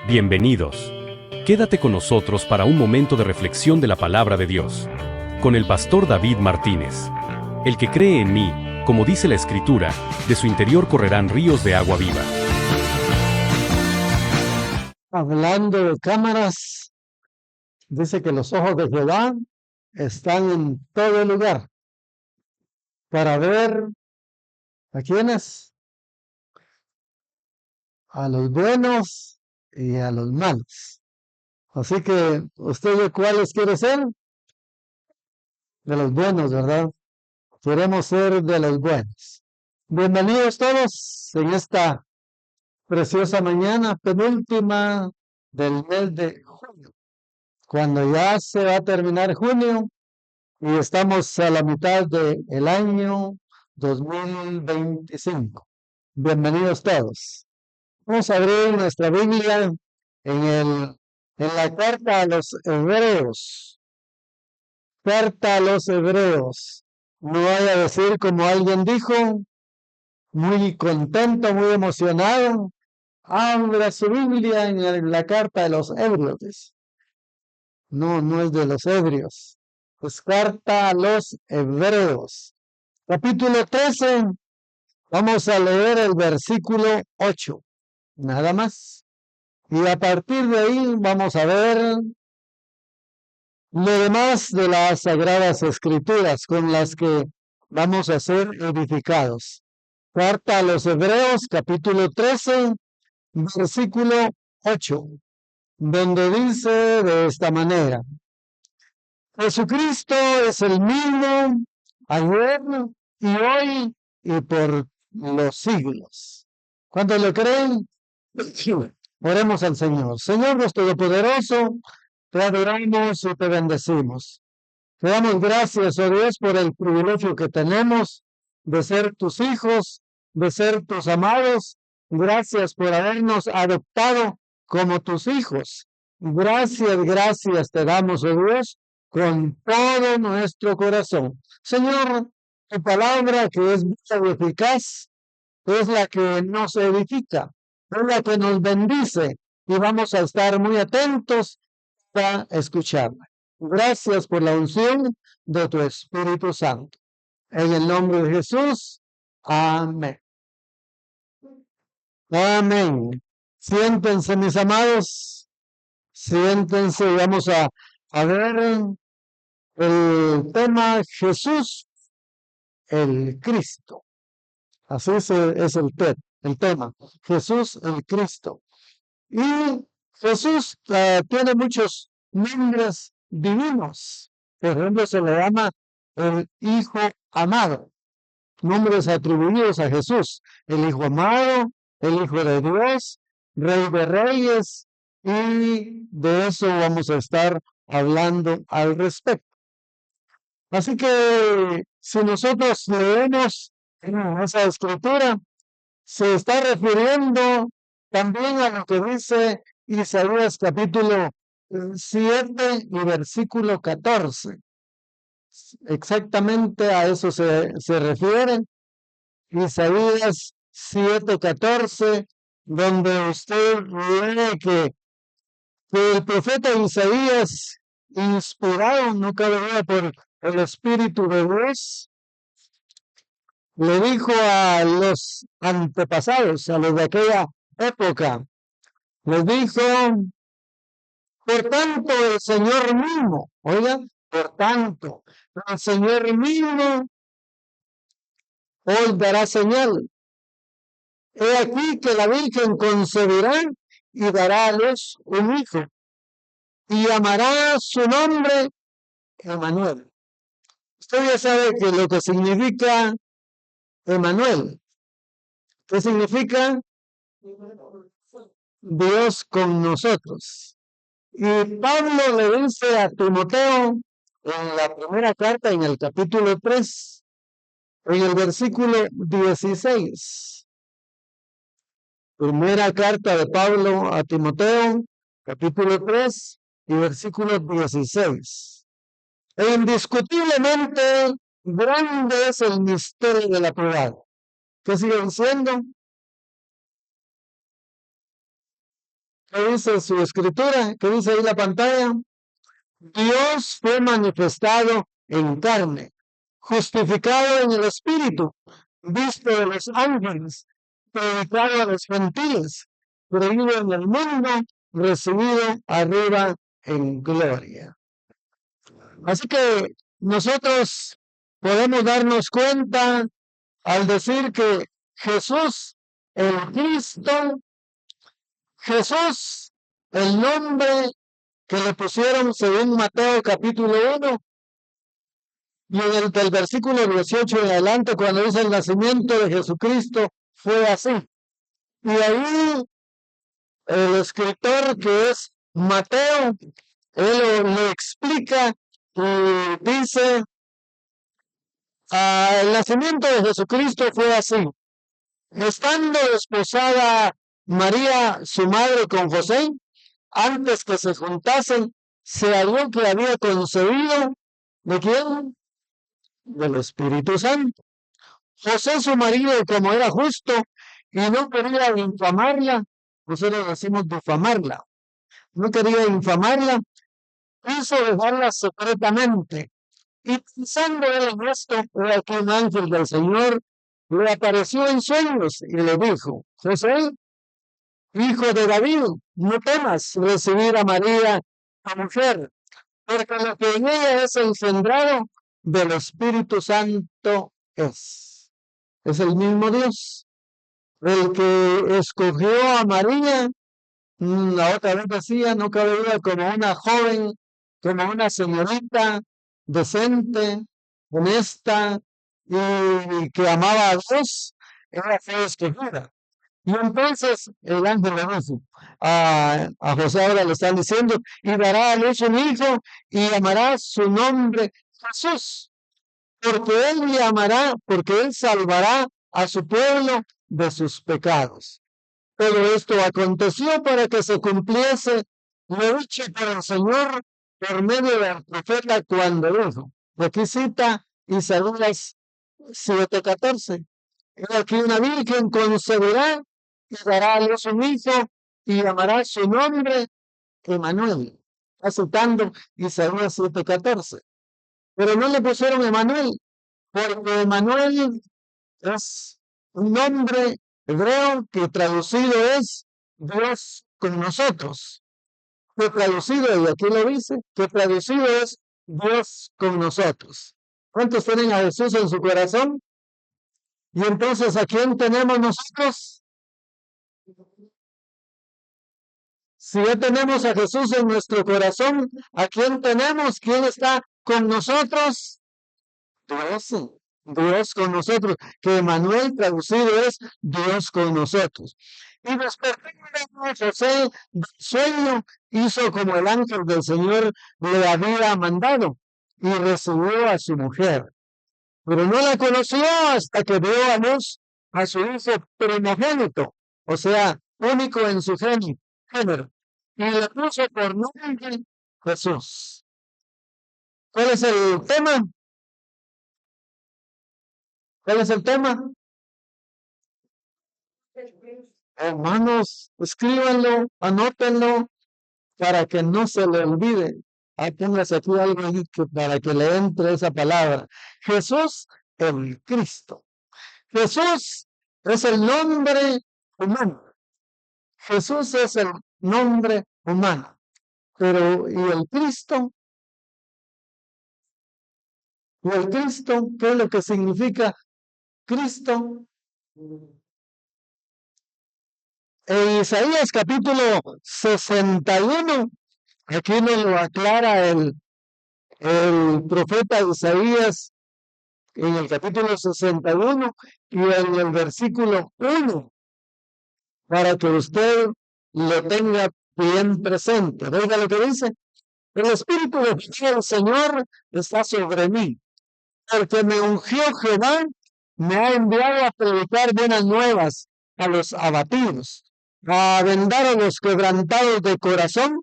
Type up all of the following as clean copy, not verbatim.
Bienvenidos. Quédate con nosotros para un momento de reflexión de la palabra de Dios. Con el pastor David Martínez. El que cree en mí, como dice la Escritura, de su interior correrán ríos de agua viva. Hablando de cámaras, dice que los ojos de Jehová están en todo lugar para ver a quiénes, a los buenos y a los malos. Así que, ¿usted de cuáles quiere ser? De los buenos, ¿verdad? Queremos ser de los buenos. Bienvenidos todos en esta preciosa mañana, penúltima del mes de junio, cuando ya se va a terminar junio y estamos a la mitad del año 2025. Bienvenidos todos. Vamos a abrir nuestra Biblia en la carta a los Hebreos. Carta a los Hebreos. No voy a decir como alguien dijo, muy contento, muy emocionado. Abra su Biblia en la carta de los Hebreos. No, no es de los ebrios. Es carta a los Hebreos. Capítulo 13. Vamos a leer el versículo 8. Nada más. Y a partir de ahí vamos a ver lo demás de las Sagradas Escrituras con las que vamos a ser edificados. Carta a los Hebreos, capítulo 13, versículo 8, donde dice de esta manera: Jesucristo es el mismo ayer y hoy y por los siglos. ¿Cuántos lo creen? Oremos al Señor. Señor Dios Todopoderoso, te adoramos y te bendecimos. Te damos gracias, oh Dios, por el privilegio que tenemos de ser tus hijos, de ser tus amados. Gracias por habernos adoptado como tus hijos. Gracias te damos, oh Dios, con todo nuestro corazón. Señor, tu palabra que es viva y eficaz es la que nos edifica, es la que nos bendice y vamos a estar muy atentos para escucharla. Gracias por la unción de tu Espíritu Santo. En el nombre de Jesús, amén. Amén. Siéntense, mis amados. Siéntense y vamos a ver el tema Jesús, el Cristo. Así es el tema. Jesús, el Cristo. Y Jesús tiene muchos nombres divinos. Por ejemplo, se le llama el Hijo Amado. Nombres atribuidos a Jesús. El Hijo Amado, el Hijo de Dios, Rey de Reyes. Y de eso vamos a estar hablando al respecto. Así que si nosotros leemos esa escritura, se está refiriendo también a lo que dice Isaías capítulo 7 y versículo 14. Exactamente a eso se refiere. Isaías 7:14, donde usted lee que el profeta Isaías, inspirado, no cabe duda, por el Espíritu de Dios, le dijo a los antepasados, a los de aquella época, les dijo: por tanto el Señor mismo, oigan, por tanto el Señor mismo os dará señal. He aquí que la Virgen concebirá y dará a luz un hijo, y llamará su nombre Emmanuel. Usted ya sabe que lo que significa Emmanuel. ¿Qué significa? Dios con nosotros. Y Pablo le dice a Timoteo en la primera carta, en el capítulo 3, en el versículo 16. Primera carta de Pablo a Timoteo, capítulo 3 y versículo 16. E indiscutiblemente grande es el misterio de la piedad. ¿Qué sigue diciendo? ¿Qué dice su escritura? ¿Qué dice ahí la pantalla? Dios fue manifestado en carne, justificado en el Espíritu, visto de los ángeles, predicado a los gentiles, creído en el mundo, recibido arriba en gloria. Así que nosotros podemos darnos cuenta al decir que Jesús, el Cristo, Jesús, el nombre que le pusieron según Mateo capítulo 1, y en del versículo 18 en adelante, cuando dice el nacimiento de Jesucristo, fue así. Y ahí el escritor, que es Mateo, él le explica y dice, el nacimiento de Jesucristo fue así. Estando desposada María, su madre, con José, antes que se juntasen, se halló que había concebido, ¿de quién? Del Espíritu Santo. José, su marido, como era justo y no quería infamarla, nosotros decimos difamarla, no quería infamarla, quiso dejarla secretamente. Y pensando él en esto, aquí un ángel del Señor le apareció en sueños y le dijo: José, hijo de David, no temas recibir a María, a mujer, porque lo que en ella es engendrado del Espíritu Santo es el mismo Dios, el que escogió a María. La otra vez decía, no cabe duda, como una joven, como una señorita decente, honesta y que amaba a Dios, era fue escogida. Y entonces el ángel le dijo a José, ahora le están diciendo, y dará a luz un hijo y llamará su nombre Jesús, porque él le amará, porque él salvará a su pueblo de sus pecados. Todo esto aconteció para que se cumpliese lo dicho por el Señor por medio del profeta cuando dijo. Aquí cita Isaías 7:14. He aquí una virgen concebirá y dará a luz un hijo y llamará su nombre Emmanuel. Está citando Isaías 7:14. Pero no le pusieron Emmanuel, porque Emmanuel es un nombre hebreo que traducido es Dios con nosotros. Que traducido, y aquí lo dice, que traducido es Dios con nosotros. ¿Cuántos tienen a Jesús en su corazón? Y entonces, ¿a quién tenemos nosotros? Si ya tenemos a Jesús en nuestro corazón, ¿a quién tenemos? ¿Quién está con nosotros? Dios, Dios con nosotros, que Emmanuel traducido es Dios con nosotros. Y despertando José del sueño, hizo como el ángel del Señor le había mandado y recibió a su mujer. Pero no la conoció hasta que dio a luz a su hijo primogénito, o sea, único en su género, y le puso por nombre Jesús. ¿Cuál es el tema? ¿Cuál es el tema? Hermanos, escríbanlo, anótenlo para que no se le olvide. Póngase aquí algo para que le entre esa palabra. Jesús, el Cristo. Jesús es el nombre humano. Jesús es el nombre humano. Pero, ¿y el Cristo? ¿Y el Cristo? ¿Qué es lo que significa Cristo? En Isaías capítulo 61, aquí nos lo aclara el profeta Isaías en el capítulo 61 y en el versículo 1, para que usted lo tenga bien presente. Oiga lo que dice: el Espíritu del Señor está sobre mí, porque me ungió Jehová, me ha enviado a predicar buenas nuevas a los abatidos, a vendar a los quebrantados de corazón,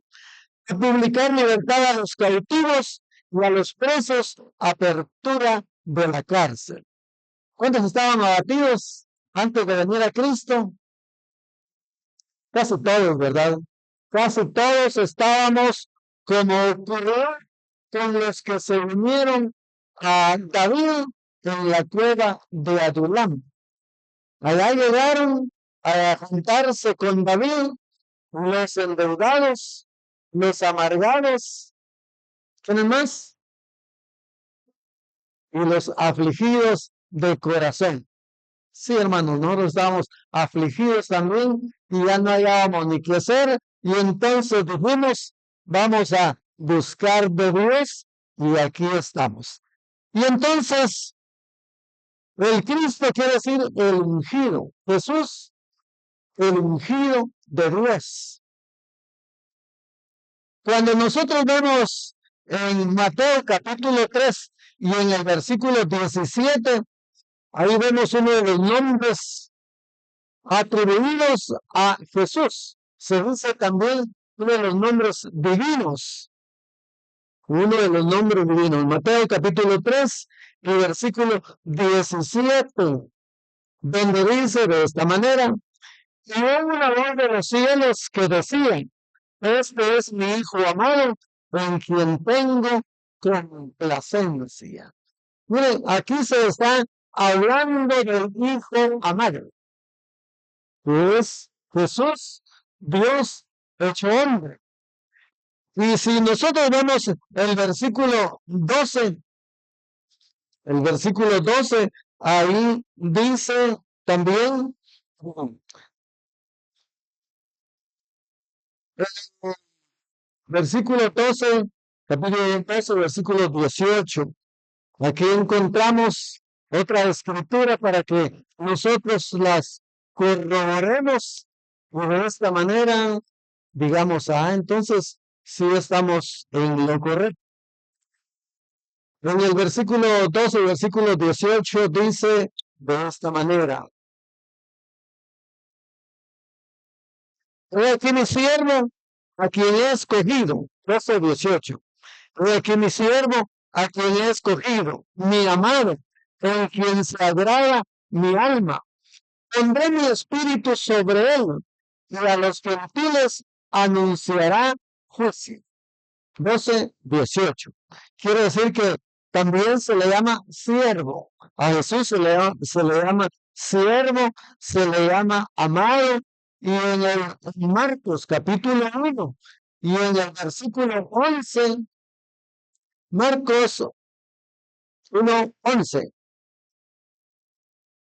a publicar libertad a los cautivos y a los presos, apertura de la cárcel. ¿Cuántos estaban abatidos antes de venir a Cristo? Casi todos, ¿verdad? Casi todos estábamos como ocurrió con los que se unieron a David en la cueva de Adulam. Allá llegaron a juntarse con David los endeudados, los amargados, ¿quiénes más? Y los afligidos de corazón. Sí, hermanos, nosotros estábamos afligidos también y ya no hallábamos ni qué hacer. Y entonces dijimos, vamos a buscar de Dios y aquí estamos. Y entonces, el Cristo quiere decir el ungido. Jesús, el ungido de Dios. Cuando nosotros vemos en Mateo capítulo 3 y en el versículo 17, ahí vemos uno de los nombres atribuidos a Jesús. Se dice también uno de los nombres divinos. Uno de los nombres divinos. Mateo capítulo 3 y versículo 17, donde dice de esta manera: y hubo una voz de los cielos que decía: este es mi Hijo amado, en quien tengo complacencia. Miren, aquí se está hablando del Hijo amado, que es Jesús, Dios hecho hombre. Y si nosotros vemos el versículo 12, ahí dice también, versículo 12, capítulo 12, versículo 18. Aquí encontramos otra escritura para que nosotros las corroboremos y de esta manera digamos, entonces sí estamos en lo correcto. En el versículo 12, versículo 18 dice de esta manera: he aquí mi siervo, a quien he escogido. 12, 18. He aquí mi siervo, a quien he escogido, mi amado, en quien se agrada mi alma. Pondré mi espíritu sobre él, y a los gentiles anunciará juicio. 12, 18. Quiere decir que también se le llama siervo. A Jesús se le llama siervo, se le llama amado. Y en el Marcos capítulo 1 y en el versículo 11, Marcos 1, 11.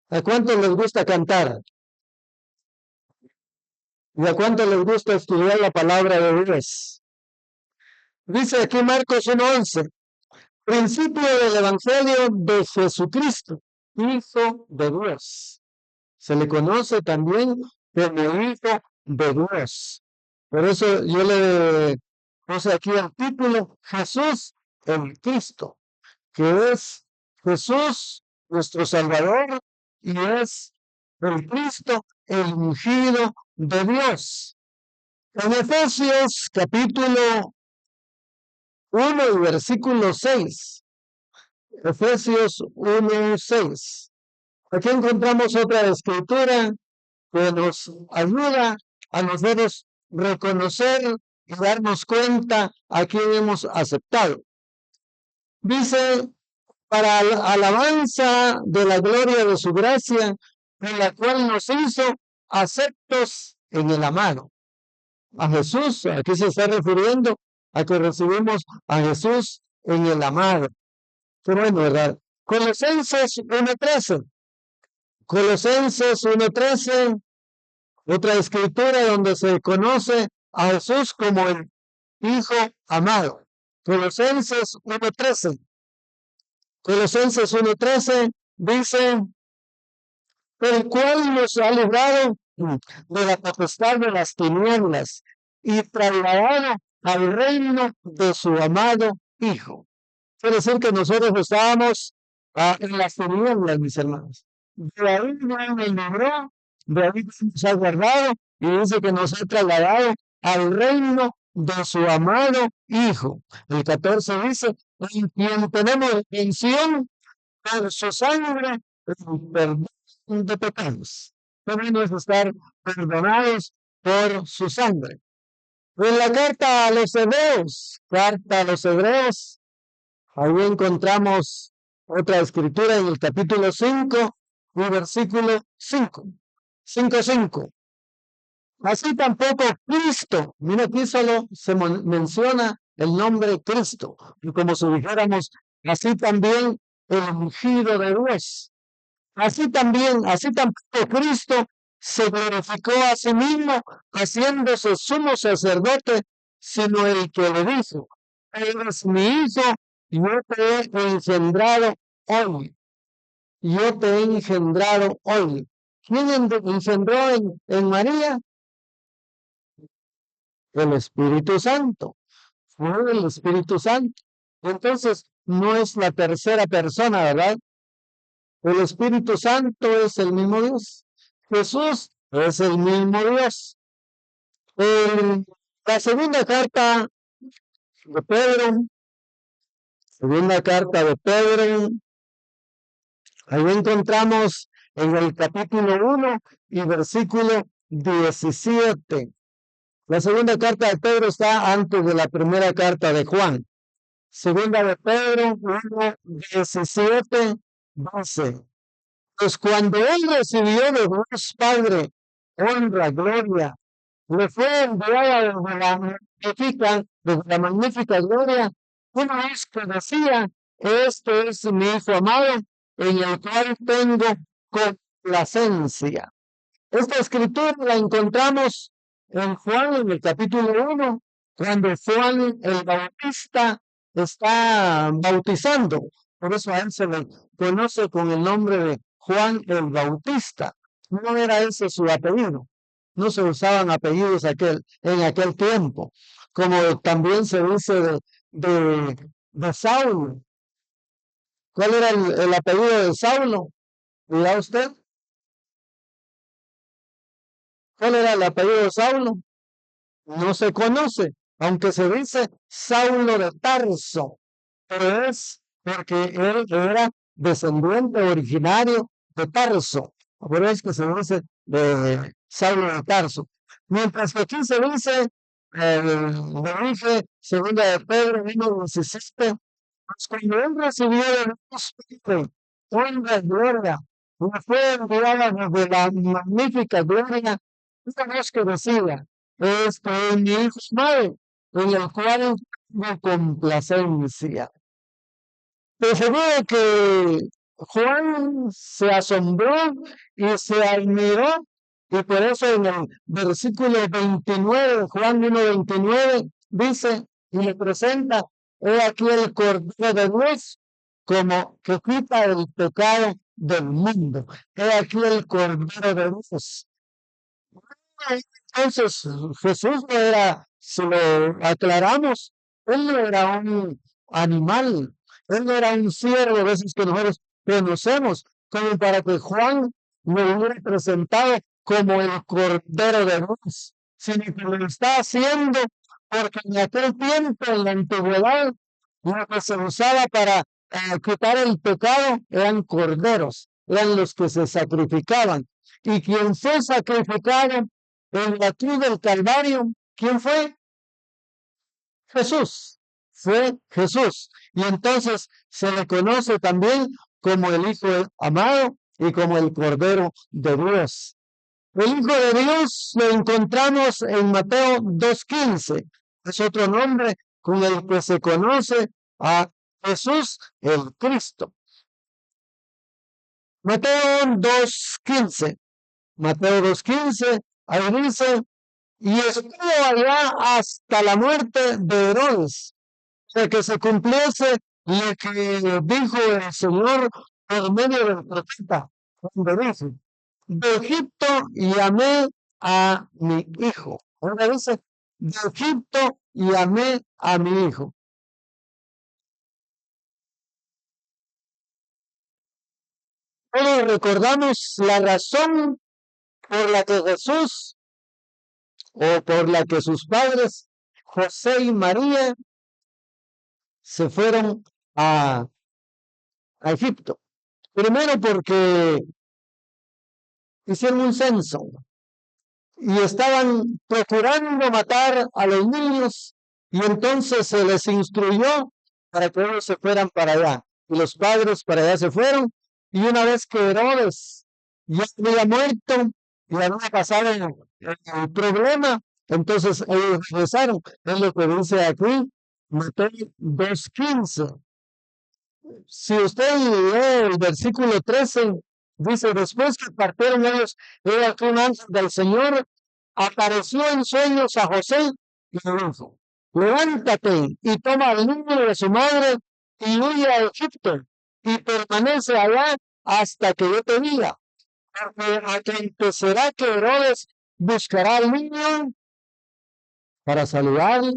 ¿A cuántos les gusta cantar? ¿Y a cuántos les gusta estudiar la palabra de Dios? Dice aquí Marcos 1, 11. Principio del Evangelio de Jesucristo, Hijo de Dios. Se le conoce también como Hijo de Dios. Por eso yo le puse aquí el título: Jesús el Cristo, que es Jesús nuestro Salvador y es el Cristo el ungido de Dios. En Efesios capítulo 1 y versículo 6. Efesios 1, 6. Aquí encontramos otra escritura que nos ayuda a nosotros reconocer y darnos cuenta a quién hemos aceptado. Dice: para alabanza de la gloria de su gracia, en la cual nos hizo aceptos en el amado. A Jesús, aquí se está refiriendo a que recibimos a Jesús en el amado. Qué bueno, ¿verdad? Colosenses 1:13. Colosenses 1:13, otra escritura donde se conoce a Jesús como el Hijo amado. Colosenses 1:13. Colosenses 1:13 dice: el cual nos ha librado de la potestad de las tinieblas y trasladado al reino de su amado Hijo. Quiere decir que nosotros estábamos en las tinieblas, mis hermanos. De ahí nos libró, de ahí nos ha guardado y dice que nos ha trasladado al reino de su amado Hijo. El 14 dice: en quien tenemos redención por su sangre, el perdón de pecados. También es estar perdonados por su sangre. En la carta a los Hebreos, ahí encontramos otra escritura en el capítulo 5 y versículo 5. 5:5. Así tampoco Cristo, mira, aquí solo se menciona el nombre Cristo, y como si dijéramos, así también el ungido de Dios. Así tampoco Cristo se glorificó a sí mismo, haciéndose sumo sacerdote, sino el que le dijo: eres mi hijo, yo te he engendrado hoy. Yo te he engendrado hoy. ¿Quién engendró en María? El Espíritu Santo. Fue el Espíritu Santo. Entonces, no es la tercera persona, ¿verdad? El Espíritu Santo es el mismo Dios. Jesús es el mismo Dios. La segunda carta de Pedro, ahí encontramos en el capítulo 1 y versículo 17. La segunda carta de Pedro está antes de la primera carta de Juan. Segunda de Pedro 1:17 dice: pues cuando él recibió de Dios Padre honra, gloria, le fue enviada desde la magnífica gloria, una vez que decía: este es mi Hijo amado, en el cual tengo complacencia. Esta escritura la encontramos en Juan, en el capítulo 1, cuando Juan el Bautista está bautizando. Por eso a él se le conoce con el nombre de Juan el Bautista. No era ese su apellido. No se usaban apellidos en aquel tiempo. Como también se dice de Saulo. ¿Cuál era el apellido de Saulo? ¿Dirá usted? ¿Cuál era el apellido de Saulo? No se conoce, aunque se dice Saulo de Tarso, pero es porque él era descendiente originario de Tarso. Por eso es que se dice de Saulo de Tarso. Mientras que aquí se dice, le dije, segunda de Pedro 1:17, pues cuando él recibió de Dios Padre honra y gloria, le fue enviada desde la magnífica gloria, una vez que decía: este es mi Hijo amado, en el cual tengo complacencia. Te aseguro que Juan se asombró y se admiró, y por eso en el versículo 29, Juan 1:29, dice y le presenta: he aquí el Cordero de Dios, como que quita el pecado del mundo. He aquí el Cordero de Dios. Entonces, Jesús no era, si lo aclaramos, él no era un animal, él no era un ciervo de esos que nosotros conocemos, como para que Juan lo hubiera presentado como el Cordero de Dios, sino que lo está haciendo porque en aquel tiempo, en la antigüedad, lo que se usaba para quitar el pecado eran corderos, eran los que se sacrificaban. Y quien fue sacrificado en la cruz del Calvario, ¿quién fue? Jesús. Fue Jesús. Y entonces se le conoce también como el Hijo amado y como el Cordero de Dios. El Hijo de Dios lo encontramos en Mateo 2:15. Es otro nombre con el que se conoce a Jesús el Cristo. Mateo 2:15. Mateo 2:15, ahí dice: y estuvo allá hasta la muerte de Herodes, de que se cumpliese lo que dijo el Señor por medio del profeta, cuando dice: de Egipto llamé a mi hijo. Ahora dice: de Egipto llamé a mi hijo. Todos recordamos la razón por la que Jesús, o por la que sus padres, José y María, se fueron a Egipto. Primero porque hicieron un censo. y estaban procurando matar a los niños, y entonces se les instruyó para que ellos se fueran para allá, y los padres para allá se fueron, y una vez que Herodes ya había muerto y había pasado el problema, entonces ellos regresaron. Es lo que dice aquí, Mateo 2:15. Si usted lee el versículo 13, dice, después que partieron ellos, aquí un ángel del Señor apareció en sueños a José y le dijo, levántate y toma al niño de su madre y huye a Egipto y permanece allá hasta que yo te diga, porque acontecerá que Herodes buscará al niño para saludarlo,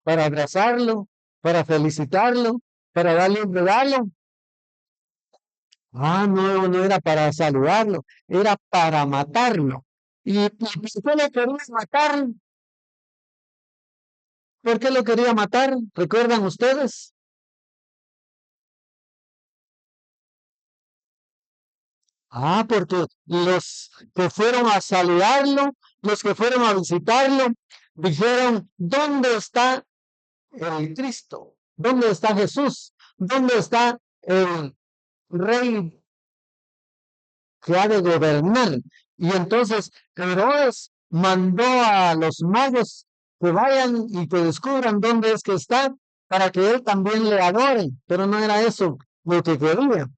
para abrazarlo, para felicitarlo, para darle un regalo. No, no era para saludarlo, era para matarlo. ¿Y por qué lo quería matar? ¿Por qué lo quería matar? ¿Recuerdan ustedes? Porque los que fueron a saludarlo, los que fueron a visitarlo, dijeron, ¿dónde está el Cristo? ¿Dónde está Jesús? ¿Dónde está el Rey que ha de gobernar? Y entonces Herodes mandó a los magos que vayan y que descubran dónde es que está para que él también le adore, pero no era eso lo que quería.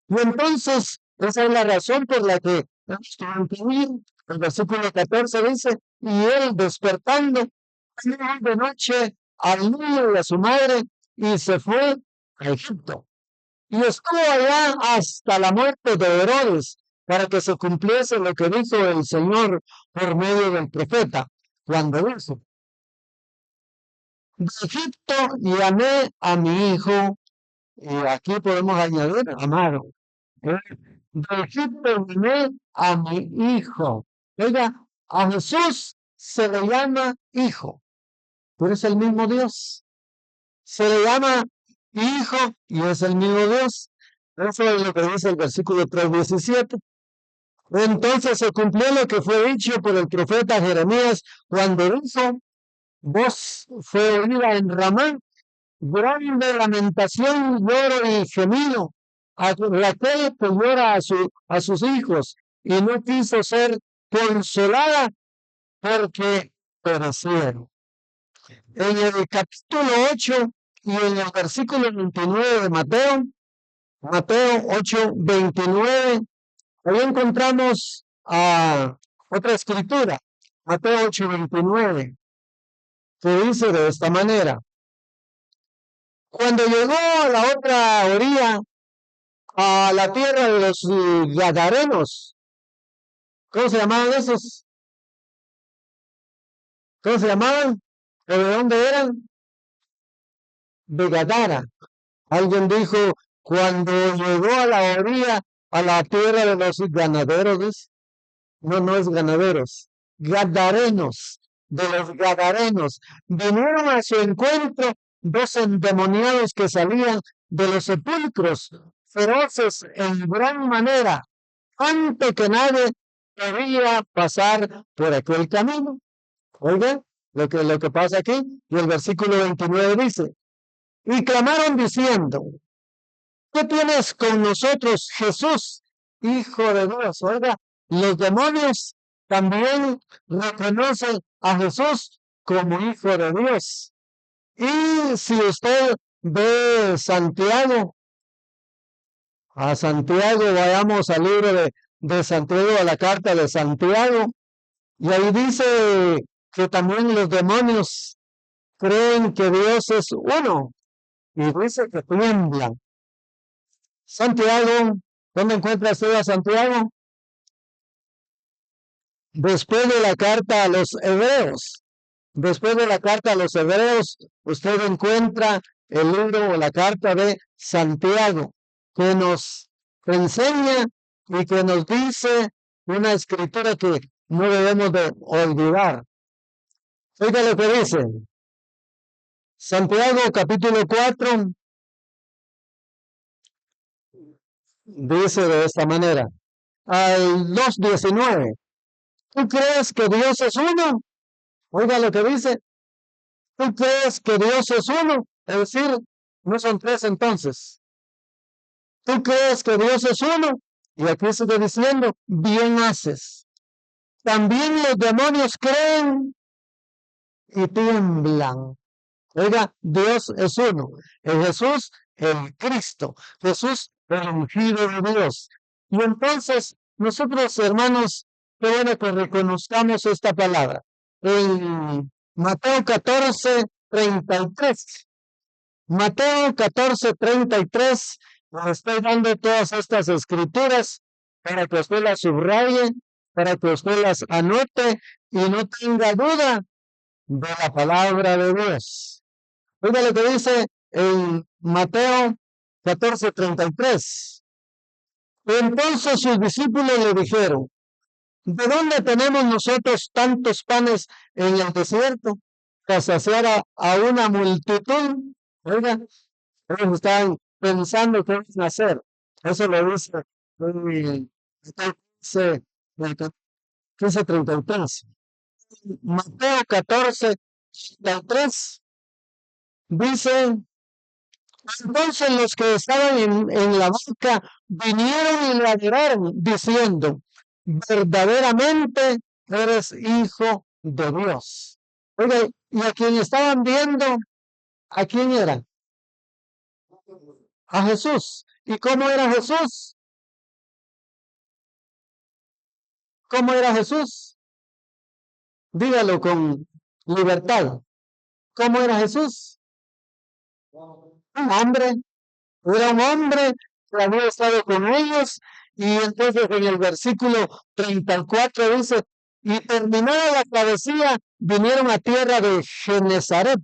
Y entonces esa es la razón por la que el versículo 14 dice, y él despertando de noche al niño y a su madre y se fue a Egipto. Y estuvo allá hasta la muerte de Herodes, para que se cumpliese lo que dijo el Señor por medio del profeta, cuando dijo, de Egipto llamé a mi hijo, y aquí podemos añadir, amado, de Egipto llamé a mi hijo. Oiga, a Jesús se le llama hijo, pero es el mismo Dios. Se le llama hijo y es el mismo Dios. Eso es lo que dice el versículo 3:17. Entonces se cumplió lo que fue dicho por el profeta Jeremías cuando dijo, voz fue oída en Ramá, grande lamentación, lloro y gemido, a Raquel que llora a sus hijos y no quiso ser consolada porque perecieron. En el capítulo 8 y en el versículo 29 de Mateo 8:29, ahí encontramos otra escritura, Mateo 8:29, que dice de esta manera, cuando llegó a la otra orilla, a la tierra de los Gadarenos, ¿cómo se llamaban esos? ¿Cómo se llamaban? ¿O de dónde eran? De Gadara. Alguien dijo, cuando llegó a la orilla, a la tierra de los ganaderos, no es ganaderos, gadarenos, de los gadarenos, vinieron a su encuentro dos endemoniados que salían de los sepulcros, feroces en gran manera, antes que nadie podía pasar por aquel camino. Oigan, lo que pasa aquí, y el versículo 29 dice, y clamaron diciendo, ¿qué tienes con nosotros, Jesús, Hijo de Dios? Oiga, los demonios también reconocen a Jesús como Hijo de Dios. Y si usted ve Santiago, a Santiago, vayamos al libro de Santiago, a la carta de Santiago, y ahí dice que también los demonios creen que Dios es uno, y dice que tiemblan. Santiago, ¿dónde encuentra usted a Santiago? Después de la carta a los hebreos. Después de la carta a los hebreos, usted encuentra el libro o la carta de Santiago, que nos enseña y que nos dice una escritura que no debemos de olvidar. Oiga lo que dice. Santiago capítulo 4 dice de esta manera, al 2:19, ¿Tú crees que Dios es uno? Oiga lo que dice. ¿Tú crees que Dios es uno? Es decir, no son tres entonces. ¿Tú crees que Dios es uno? Y aquí sigue diciendo, bien haces. También los demonios creen y tiemblan. Oiga, Dios es uno. En Jesús, el Cristo. Jesús, el ungido de Dios. Y entonces, nosotros, hermanos, qué bueno que reconozcamos esta palabra. En Mateo 14:33. Mateo 14:33. Les estoy dando todas estas escrituras para que usted las subraye, para que usted las anote y no tenga duda de la palabra de Dios. Oiga lo que dice en Mateo 14:33. Entonces sus discípulos le dijeron, ¿de dónde tenemos nosotros tantos panes en el desierto para saciar a una multitud? Oiga, ellos estaban pensando qué van a hacer. Eso lo dice en 15:33. Mateo 14:33 dice, entonces los que estaban en la barca vinieron y le adoraron, diciendo, verdaderamente eres hijo de Dios. Oiga, y a quien estaban viendo, ¿a quién era? A Jesús. ¿Y cómo era Jesús? ¿Cómo era Jesús? Dígalo con libertad. ¿Cómo era Jesús? Un hombre. Era un hombre que había estado con ellos. Y entonces en el versículo 34 dice, y terminada la travesía, vinieron a tierra de Genezaret.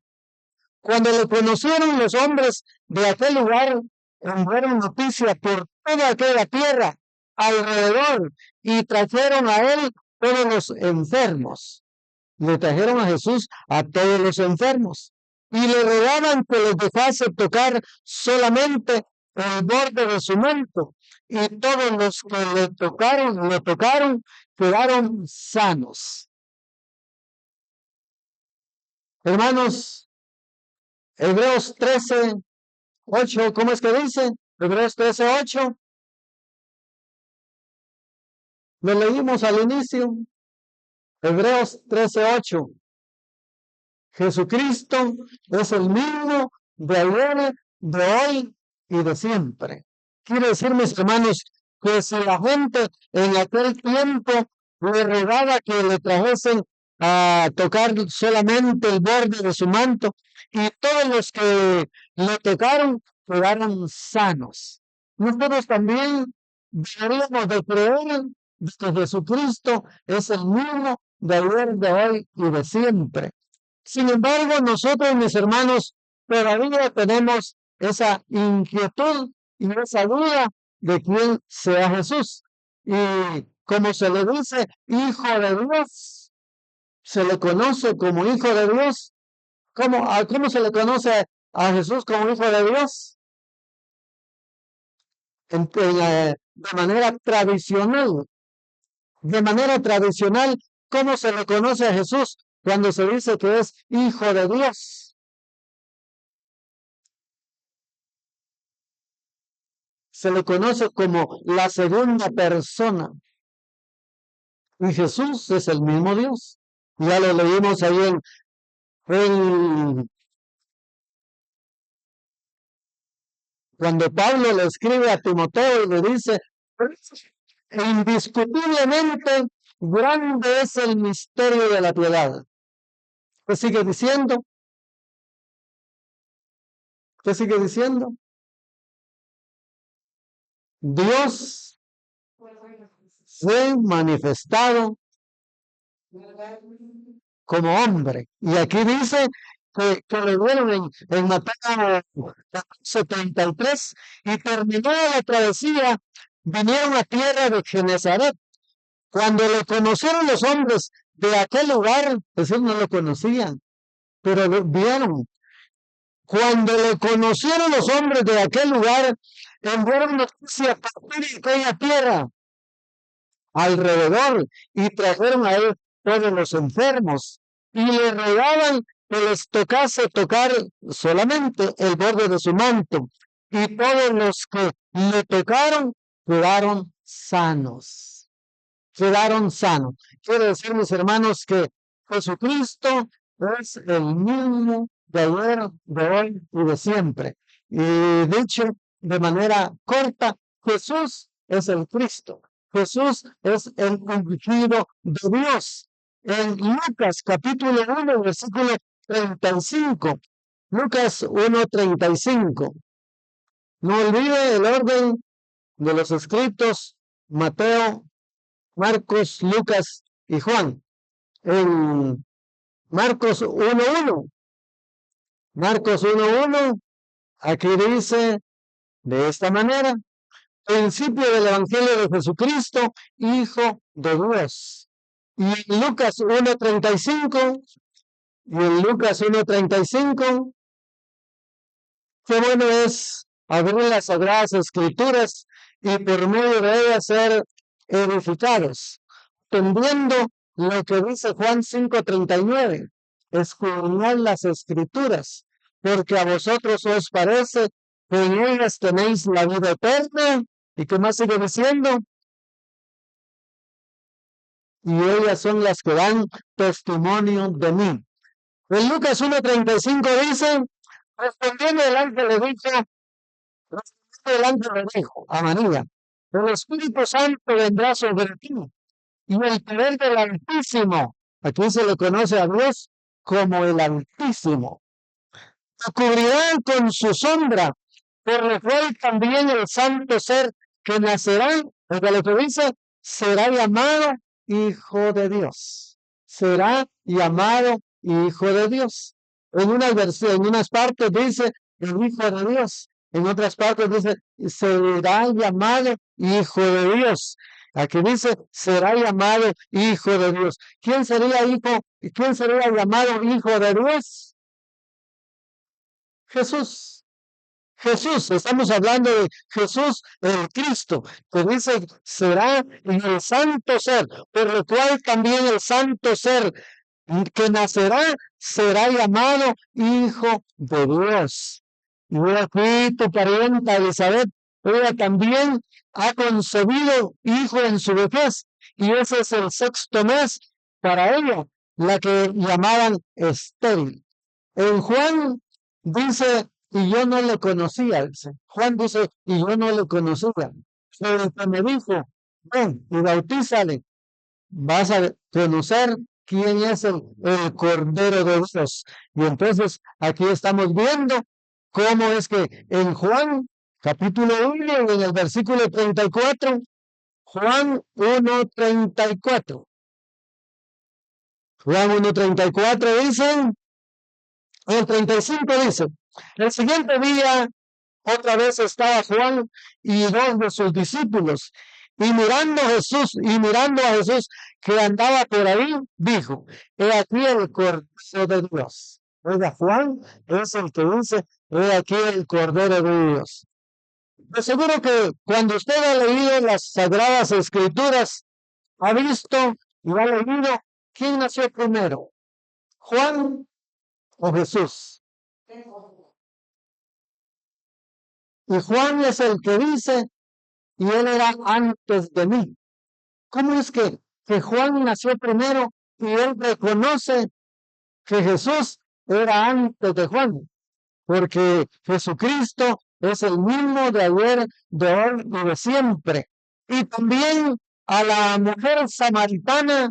Cuando le conocieron los hombres de aquel lugar, enviaron noticia por toda aquella tierra alrededor y trajeron a él todos los enfermos. Le trajeron a Jesús a todos los enfermos y le rogaban que les dejase tocar solamente el borde de su manto. Y todos los que le tocaron, quedaron sanos. Hermanos, Hebreos 13:8, ¿cómo es que dice? Hebreos 13:8. Lo leímos al inicio. Hebreos 13:8. Jesucristo es el mismo de ayer, de hoy y de siempre. Quiero decir, mis hermanos, que si la gente en aquel tiempo le rogaba que le trajesen a tocar solamente el borde de su manto, y todos los que le tocaron quedaron sanos. Nosotros también deberíamos de creer que Jesucristo es el mismo de ayer, de hoy y de siempre. Sin embargo, nosotros, mis hermanos, todavía tenemos esa inquietud y esa duda de quién sea Jesús. Y como se le dice hijo de Dios, se le conoce como hijo de Dios. ¿Cómo se le conoce a Jesús como hijo de Dios? De manera tradicional. De manera tradicional, ¿cómo se le conoce a Jesús cuando se dice que es hijo de Dios? Se le conoce como la segunda persona. Y Jesús es el mismo Dios. Ya lo leímos ahí cuando Pablo le escribe a Timoteo y le dice, indiscutiblemente grande es el misterio de la piedad. ¿Qué sigue diciendo? ¿Qué sigue diciendo? Dios fue manifestado como hombre. Y aquí dice que le dieron en Mateo 14:33, y terminada la travesía, vinieron a tierra de Genezaret. Cuando le conocieron los hombres de aquel lugar, eso no lo conocían, pero lo vieron. Cuando le conocieron los hombres de aquel lugar, enviaron noticia a partir de aquella tierra alrededor y trajeron a él todos los enfermos y le rogaban que les tocase tocar solamente el borde de su manto. Y todos los que le tocaron quedaron sanos. Quedaron sanos. Quiero decir, mis hermanos, que Jesucristo es el mismo de ayer, de hoy y de siempre. Y dicho de manera corta, Jesús es el Cristo. Jesús es el ungido de Dios. En Lucas capítulo 1, versículo 35. Lucas 1:35. No olvide el orden de los escritos: Mateo, Marcos, Lucas y Juan. En Marcos 1:1. Marcos 1:1, aquí dice de esta manera: principio del Evangelio de Jesucristo, Hijo de Dios. Y en Lucas 1:35, qué bueno es abrir las Sagradas Escrituras y por medio de ellas ser edificados, entendiendo lo que dice Juan 5:39, escudriñad las Escrituras, porque a vosotros os parece que en ellas tenéis la vida eterna. ¿Y qué más sigue diciendo? Y ellas son las que dan testimonio de mí. En Lucas 1:35 dice: respondiendo el ángel le dijo a María: el Espíritu Santo vendrá sobre ti, y el poder del Altísimo, aquí se le conoce a Dios como el Altísimo, te cubrirá con su sombra, por lo cual también el santo ser que nacerá, porque lo que dice, será llamado Hijo de Dios. Será llamado Hijo de Dios. En unas partes dice el Hijo de Dios. En otras partes dice, será llamado Hijo de Dios. Aquí dice, será llamado Hijo de Dios. ¿Quién sería hijo? ¿Quién sería llamado Hijo de Dios? Jesús. Jesús, estamos hablando de Jesús el Cristo, que dice, será el santo ser, por lo cual también el santo ser que nacerá será llamado Hijo de Dios. Y aquí tu parienta Elizabeth, ella también ha concebido hijo en su vejez, y ese es el 6º mes para ella, la que llamaban estéril. En Juan dice, y yo no le conocía. Juan dice, y yo no le conocía. Pero que me dijo, ven y bautízale, vas a conocer quién es el Cordero de Dios. Y entonces aquí estamos viendo cómo es que en Juan capítulo 1, en el versículo 34, Juan 1:34. Juan 1:34 dice, el 35 dice, el siguiente día otra vez estaba Juan y 2 de sus discípulos, y mirando a Jesús que andaba por ahí, dijo, he aquí el Cordero de Dios. Oiga, Juan es el que dice, he aquí el Cordero de Dios. De seguro que cuando usted ha leído las Sagradas Escrituras, ha visto y ha leído quién nació primero, Juan o Jesús. Y Juan es el que dice, y él era antes de mí. ¿Cómo es que Juan nació primero y él reconoce que Jesús era antes de Juan? Porque Jesucristo es el mismo de ayer, de hoy y de siempre. Y también a la mujer samaritana,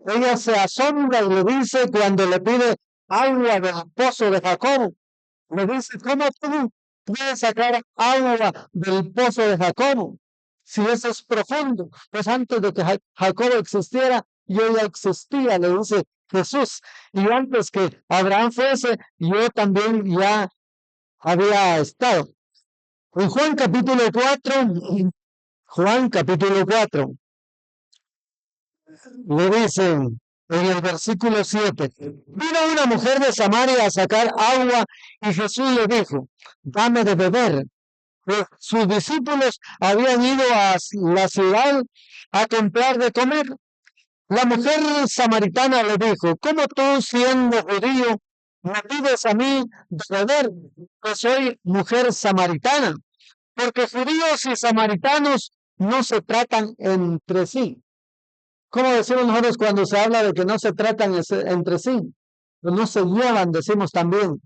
ella se asombra y le dice cuando le pide agua del pozo de Jacob, le dice, ¿cómo tú puedes sacar agua del pozo de Jacob? Si eso es profundo, pues antes de que Jacob existiera, yo ya existía, le dice Jesús. Y antes que Abraham fuese, yo también ya había estado. En Juan capítulo 4, le dicen en el versículo 7, vino una mujer de Samaria a sacar agua y Jesús le dijo, dame de beber. pues sus discípulos habían ido a la ciudad a comprar de comer. La mujer samaritana le dijo, ¿cómo tú, siendo judío, me pides a mí de beber? Pues soy mujer samaritana, porque judíos y samaritanos no se tratan entre sí. ¿Cómo decimos nosotros cuando se habla de que no se tratan entre sí? Pues no se llevan, decimos también.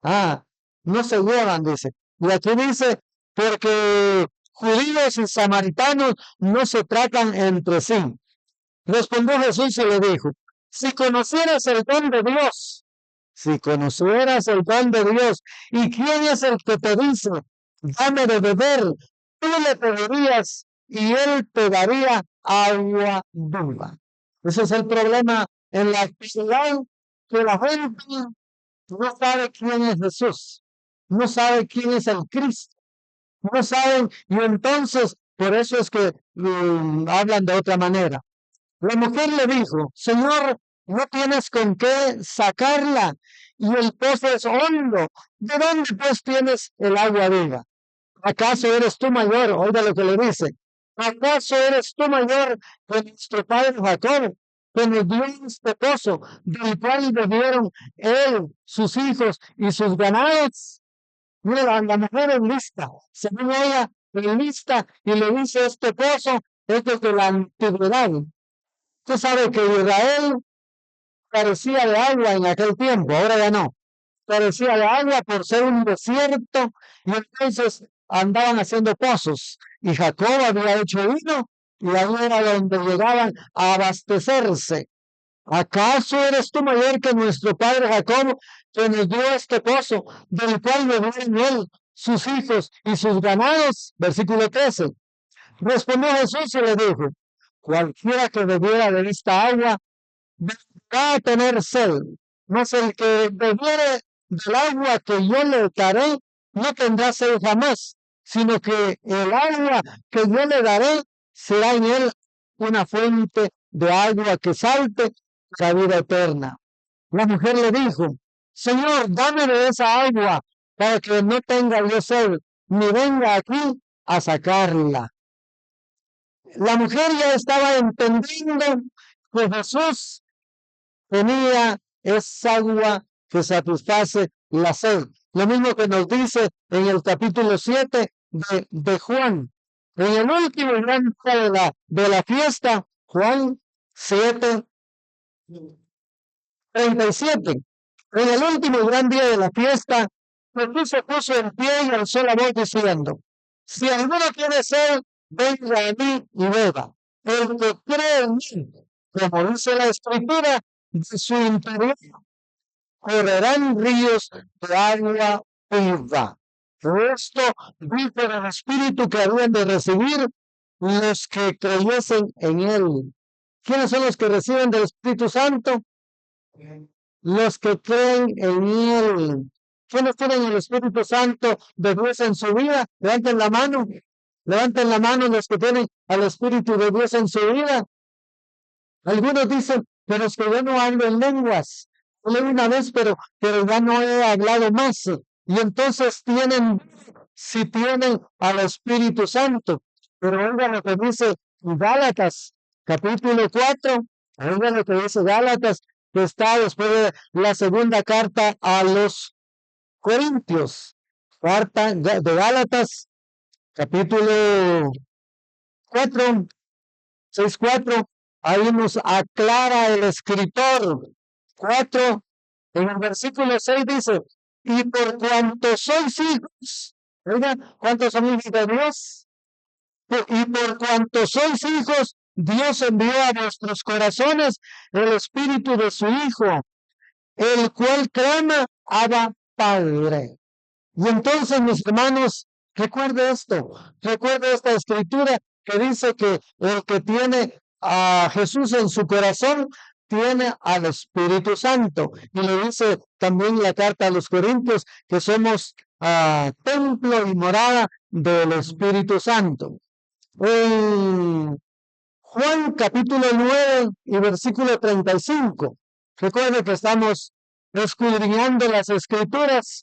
No se llevan, dice. Y aquí dice, porque judíos y samaritanos no se tratan entre sí. Respondió Jesús y le dijo, si conocieras el don de Dios, si conocieras el don de Dios, ¿y quién es el que te dice, dame de beber? Tú le pedirías y él te daría agua viva. Ese es el problema en la actualidad, que la gente no sabe quién es Jesús, no sabe quién es el Cristo, no saben, y entonces por eso es que hablan de otra manera. La mujer le dijo, Señor, no tienes con qué sacarla y el pozo es hondo. ¿De dónde pues tienes el agua viva? ¿Acaso eres tú mayor? Oiga lo que le dice. ¿Acaso eres tú mayor que nuestro padre Jacob, que nos dio este pozo, del cual bebieron él, sus hijos y sus ganados? Mira, la mujer es lista. Según ella, es lista y le dice este pozo es desde la antigüedad. Usted sabe que Israel carecía de agua en aquel tiempo, ahora ya no. Carecía de agua por ser un desierto y entonces andaban haciendo pozos. Y Jacob había hecho uno y ahí era donde llegaban a abastecerse. ¿Acaso eres tú mayor que nuestro padre Jacob, que nos dio este pozo, del cual bebieron él, sus hijos y sus ganados? Versículo 13. Respondió Jesús y le dijo, cualquiera que bebiera de esta agua va a tener sed, mas el que bebiere del agua que yo le daré no tendrá sed jamás, sino que el agua que yo le daré será en él una fuente de agua que salte la vida eterna. La mujer le dijo, Señor, dame de esa agua para que no tenga yo sed, ni venga aquí a sacarla. La mujer ya estaba entendiendo que Jesús tenía esa agua que satisface la sed. Lo mismo que nos dice en el capítulo 7 de Juan. En el último gran día de la fiesta, Juan 7, 37. En el último gran día de la fiesta, Jesús se puso en pie y alzó la voz diciendo, si alguno tiene sed, venga a mí y beba. El que cree en mí, como dice la Escritura, de su interior correrán ríos de agua viva. Esto dice el Espíritu que habían de recibir los que creyesen en él. ¿Quiénes son los que reciben del Espíritu Santo? Los que creen en él. ¿Quiénes tienen el Espíritu Santo de Dios en su vida? Levanten la mano. Levanten la mano los que tienen al Espíritu de Dios en su vida. Algunos dicen, pero es que yo no hablo en lenguas. Hablé una vez, pero ya no he hablado más. Y entonces si tienen al Espíritu Santo. Pero oigan lo que dice Gálatas, capítulo 4. Oigan lo que dice Gálatas, que está después de la segunda carta a los Corintios. Carta de Gálatas, capítulo 4, 6:4. Ahí nos aclara el escritor. 4, en el versículo 6 dice, y por cuanto sois hijos, oigan, ¿cuántos son hijos de Dios? Y por cuanto sois hijos, Dios envió a vuestros corazones el espíritu de su Hijo, el cual clama, Abba Padre. Y entonces, mis hermanos, recuerde esto, recuerde esta escritura que dice que el que tiene a Jesús en su corazón tiene al Espíritu Santo. Y le dice también la carta a los Corintios que somos templo y morada del Espíritu Santo. En Juan capítulo 9 y versículo 35. Recuerde que estamos escudriñando las escrituras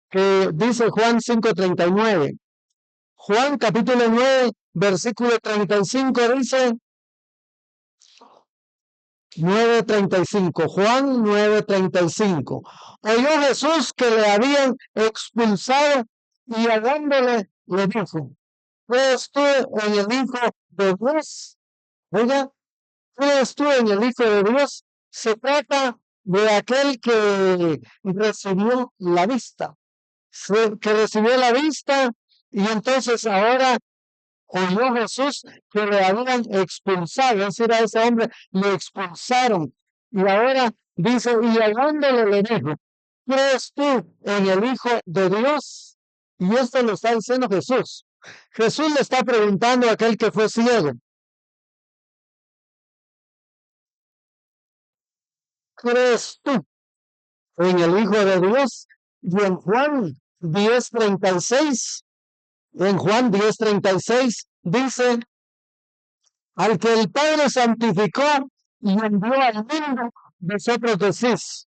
que dice Juan 5:39. Juan capítulo 9, versículo 35 dice, 9:35, Juan 9:35. Oyó Jesús que le habían expulsado y hallándole le dijo, ¿crees tú en el Hijo de Dios? Oiga, ¿crees tú en el Hijo de Dios? Se trata de aquel que recibió la vista, que recibió la vista y entonces ahora oyó Jesús que le habían expulsado, es decir, a ese hombre le expulsaron. Y ahora dice, y hallándole le dijo, ¿crees tú en el Hijo de Dios? Y esto lo está diciendo Jesús. Jesús le está preguntando a aquel que fue ciego, ¿crees tú en el Hijo de Dios? Y en Juan 10:36, en Juan 10:36 dice, al que el Padre santificó y envió al mundo, vosotros decís,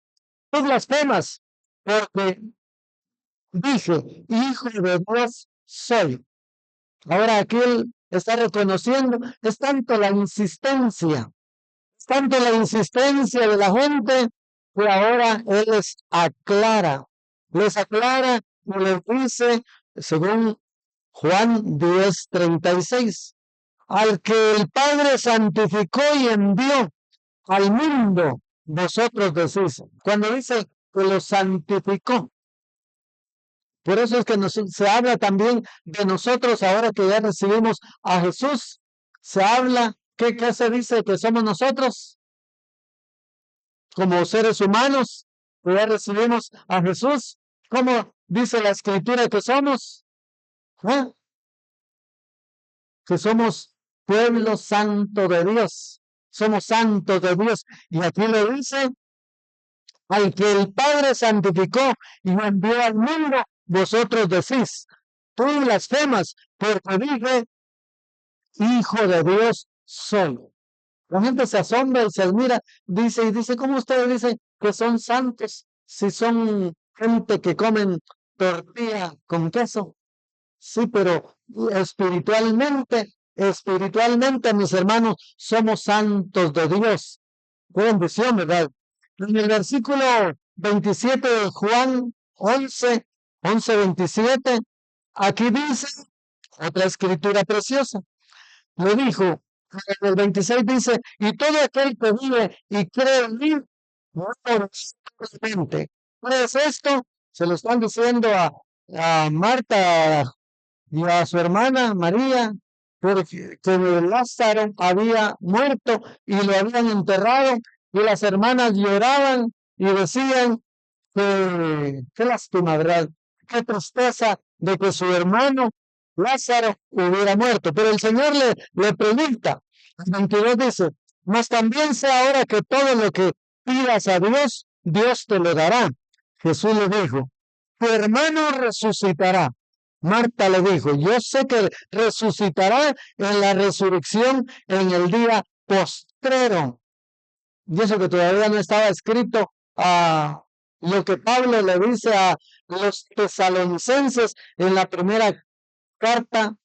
tú blasfemas, porque dije, Hijo de Dios soy. Ahora aquí él está reconociendo, es tanto la insistencia de la gente, que ahora él les aclara y les dice, según Juan 10:36, al que el Padre santificó y envió al mundo, vosotros decís. Cuando dice que lo santificó, por eso es que se habla también de nosotros ahora que ya recibimos a Jesús. Se habla, ¿qué se dice que somos nosotros? Como seres humanos, que ya recibimos a Jesús. ¿Cómo dice la Escritura que somos? ¿Eh? Que somos pueblo santo de Dios. Somos santos de Dios. Y aquí le dice, al que el Padre santificó y envió al mundo, vosotros decís, tú blasfemas, porque dije, Hijo de Dios soy. La gente se asombra y se admira, dice, ¿cómo ustedes dicen que son santos si son gente que comen tortilla con queso? Sí, pero espiritualmente, mis hermanos, somos santos de Dios. Qué bendición, ¿verdad? En el versículo 27 de Juan 11:27, aquí dice otra escritura preciosa. Le dijo, en el 26 dice, y todo aquel que vive y cree en mí, no morirá eternamente. ¿Crees esto? Se lo están diciendo a Marta y a su hermana María, porque que Lázaro había muerto y lo habían enterrado, y las hermanas lloraban y decían que qué lástima, ¿verdad? Qué tristeza de que su hermano Lázaro hubiera muerto. Pero el Señor le pregunta, el 22 dice, mas también sé ahora que todo lo que pidas a Dios, Dios te lo dará. Jesús le dijo, tu hermano resucitará. Marta le dijo, yo sé que resucitará en la resurrección en el día postrero. Y eso que todavía no estaba escrito a lo que Pablo le dice a los tesalonicenses en la primera carta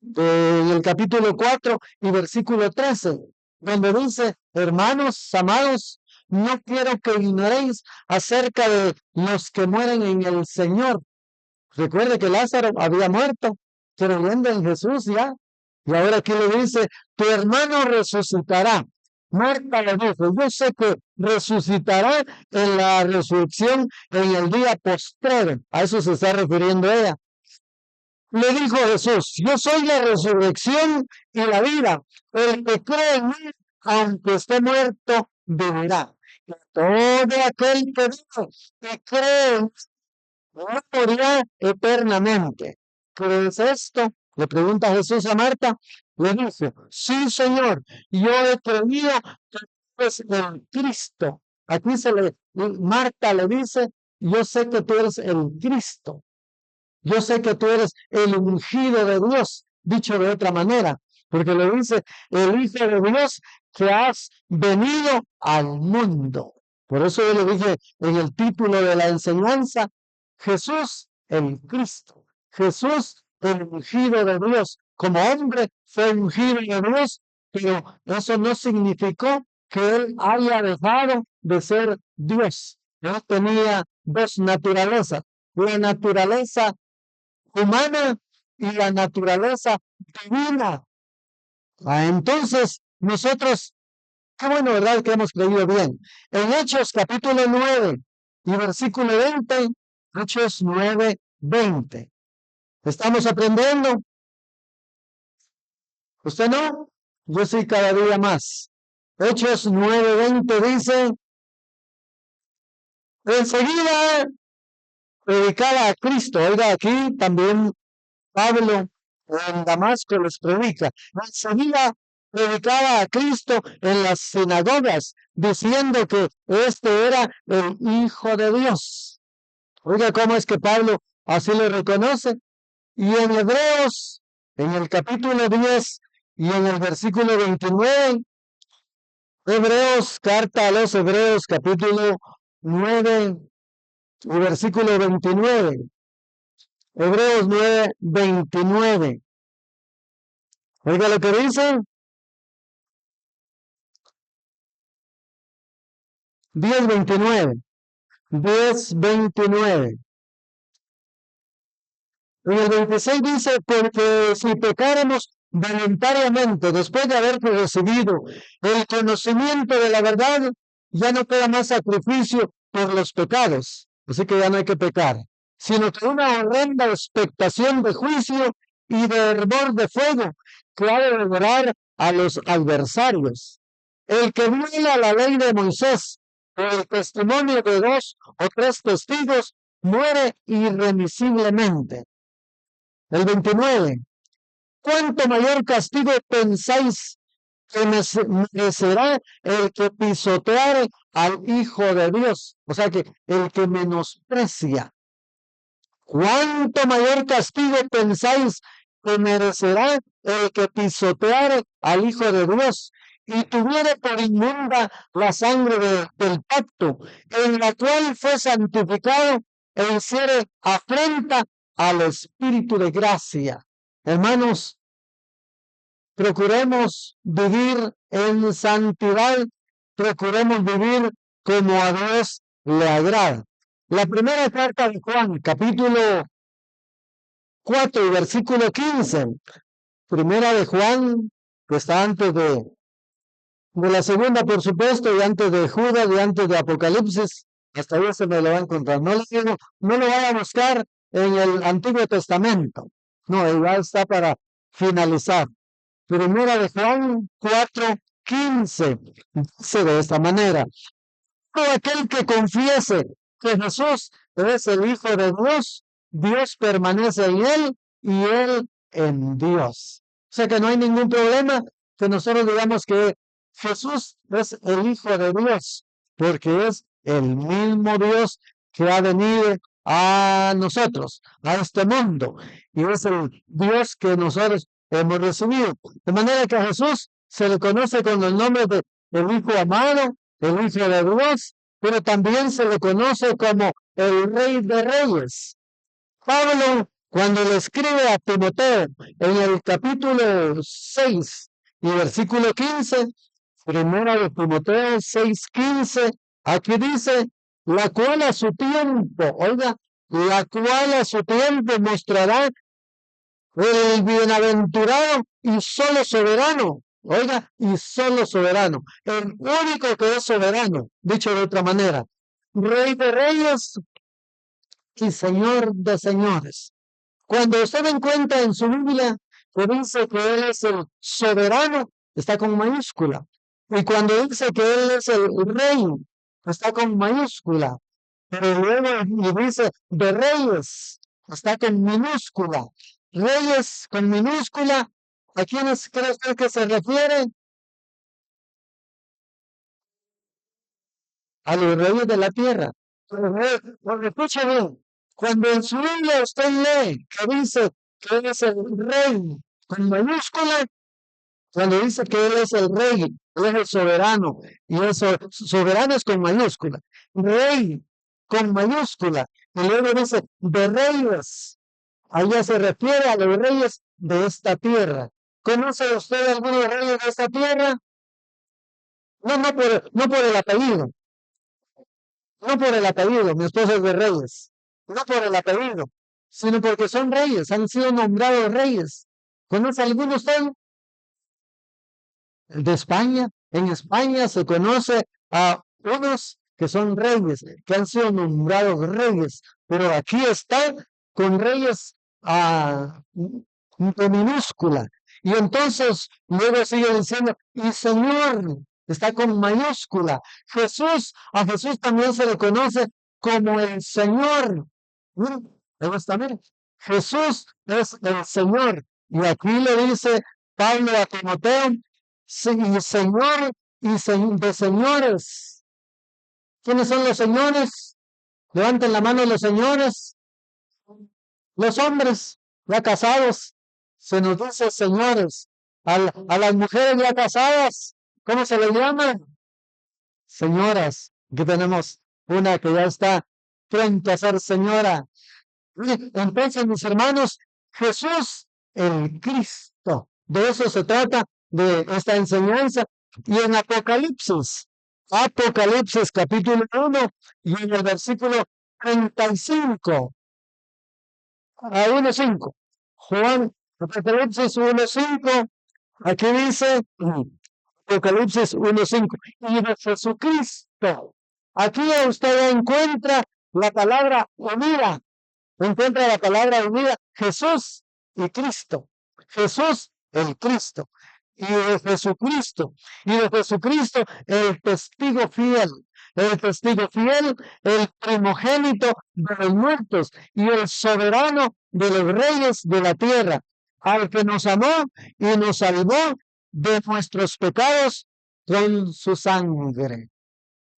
del capítulo 4 y versículo 13, donde dice, hermanos amados, no quiero que ignoréis acerca de los que mueren en el Señor. Recuerde que Lázaro había muerto, creyendo en Jesús ya. Y ahora aquí le dice, tu hermano resucitará. Marta le dijo, yo sé que resucitará en la resurrección en el día postrero. A eso se está refiriendo ella. Le dijo Jesús, yo soy la resurrección y la vida. El que cree en mí, aunque esté muerto, vivirá. Y todo aquel que dice que cree en mí, no morirá eternamente. ¿Crees esto? Le pregunta Jesús a Marta. Le dice, sí, Señor, yo he creído que tú eres el Cristo. Aquí Marta le dice, yo sé que tú eres el Cristo. Yo sé que tú eres el ungido de Dios, dicho de otra manera, porque le dice, el Hijo de Dios que has venido al mundo. Por eso yo le dije en el título de la enseñanza, Jesús el Cristo, Jesús el ungido de Dios. Como hombre fue ungido de Dios, pero eso no significó que él haya dejado de ser Dios. Él tenía dos naturalezas, la naturaleza humana y la naturaleza divina. Entonces, nosotros, qué bueno, ¿verdad? Que hemos creído bien. En Hechos capítulo 9 y versículo 20, Hechos 9, 20. ¿Estamos aprendiendo? ¿Usted no? Yo sí, cada día más. Hechos 9, 20 dice: enseguida predicaba a Cristo. Oiga, aquí también Pablo en Damasco les predica. Enseguida predicaba a Cristo en las sinagogas, diciendo que este era el Hijo de Dios. Oiga, ¿cómo es que Pablo así lo reconoce? Y en Hebreos, en el capítulo 10 y en el versículo 29, Hebreos, carta a los Hebreos, capítulo 9 y versículo 29. Hebreos 9, 29. Oiga lo que dice. 10, 29. 10, 29. En el 26 dice: porque si pecáramos voluntariamente, después de haber recibido el conocimiento de la verdad, ya no queda más sacrificio por los pecados. Así que ya no hay que pecar, sino que una horrenda expectación de juicio y de hervor de fuego que ha de devorar a los adversarios. El que viola la ley de Moisés por el testimonio de 2 o 3 testigos muere irremisiblemente. El 29. ¿Cuánto mayor castigo pensáis que merecerá el que pisoteare al Hijo de Dios? O sea que el que menosprecia. ¿Cuánto mayor castigo pensáis que merecerá el que pisoteare al Hijo de Dios y tuviere por inmunda la sangre del pacto, en la cual fue santificado e hiciere afrenta al Espíritu de gracia? Hermanos, procuremos vivir en santidad, procuremos vivir como a Dios le agrada. La primera carta de Juan, capítulo 4 y versículo 15. Primera de Juan, que está antes de la segunda, por supuesto, y antes de Judas y antes de Apocalipsis. Hasta ahí se me lo va a encontrar. No lo voy a buscar en el Antiguo Testamento. No, igual está para finalizar. Primera de Juan 4, 15. Dice de esta manera: todo aquel que confiese que Jesús es el Hijo de Dios, Dios permanece en él y él en Dios. O sea que no hay ningún problema que nosotros digamos que Jesús es el Hijo de Dios, porque es el mismo Dios que ha venido a nosotros, a este mundo, y es el Dios que nosotros hemos recibido. De manera que a Jesús se le conoce con el nombre de el Hijo amado, el Hijo de Dios, pero también se le conoce como el Rey de Reyes. Pablo, cuando le escribe a Timoteo en el capítulo 6 y versículo 15, primera de Timoteo 6, 15, aquí dice: la cual a su tiempo, oiga, la cual a su tiempo mostrará el bienaventurado y solo soberano. Oiga, y solo soberano, el único que es soberano, dicho de otra manera, Rey de reyes y Señor de señores. Cuando usted encuentra en su Biblia que dice que Él es el soberano, está con mayúscula. Y cuando dice que Él es el rey, está con mayúscula. Pero luego dice de reyes, está con minúscula. Reyes con minúscula, ¿a quiénes cree usted que se refiere? A los reyes de la tierra. Porque escuche bien, cuando en su Biblia usted lee que dice que Él es el rey con mayúscula, cuando dice que Él es el rey, Él es el soberano, y eso, soberano es con mayúscula, rey con mayúscula, y luego dice de reyes. allá se refiere a los reyes de esta tierra. ¿Conoce usted algunos reyes de esta tierra? No por el apellido. No por el apellido, mi esposa es de Reyes. No por el apellido, sino porque son reyes, han sido nombrados reyes. ¿Conoce alguno usted? De España. En España se conoce a unos que son reyes, que han sido nombrados reyes. Pero aquí está con reyes de minúscula. Y entonces luego sigue diciendo, y Señor, está con mayúscula. A Jesús también se le conoce como el Señor. Mire, Jesús es el Señor. Y aquí le dice Pablo a Timoteo, y Señor de señores. ¿Quiénes son los señores? Levanten la mano los señores. Los hombres ya casados. Se nos dice señores. A las mujeres ya casadas, ¿cómo se les llama? Señoras. Aquí tenemos una que ya está frente a ser señora. Entonces, mis hermanos, Jesús, el Cristo. De eso se trata, de esta enseñanza. Y en Apocalipsis capítulo 1, y en el versículo 35 a 1:5. Apocalipsis 1:5, aquí dice, Apocalipsis 1:5, y de Jesucristo. Aquí usted encuentra la palabra unida, Jesús y Cristo. Jesús, el Cristo. Y de Jesucristo, el testigo fiel, el primogénito de los muertos y el soberano de los reyes de la tierra, al que nos amó y nos salvó de nuestros pecados con su sangre.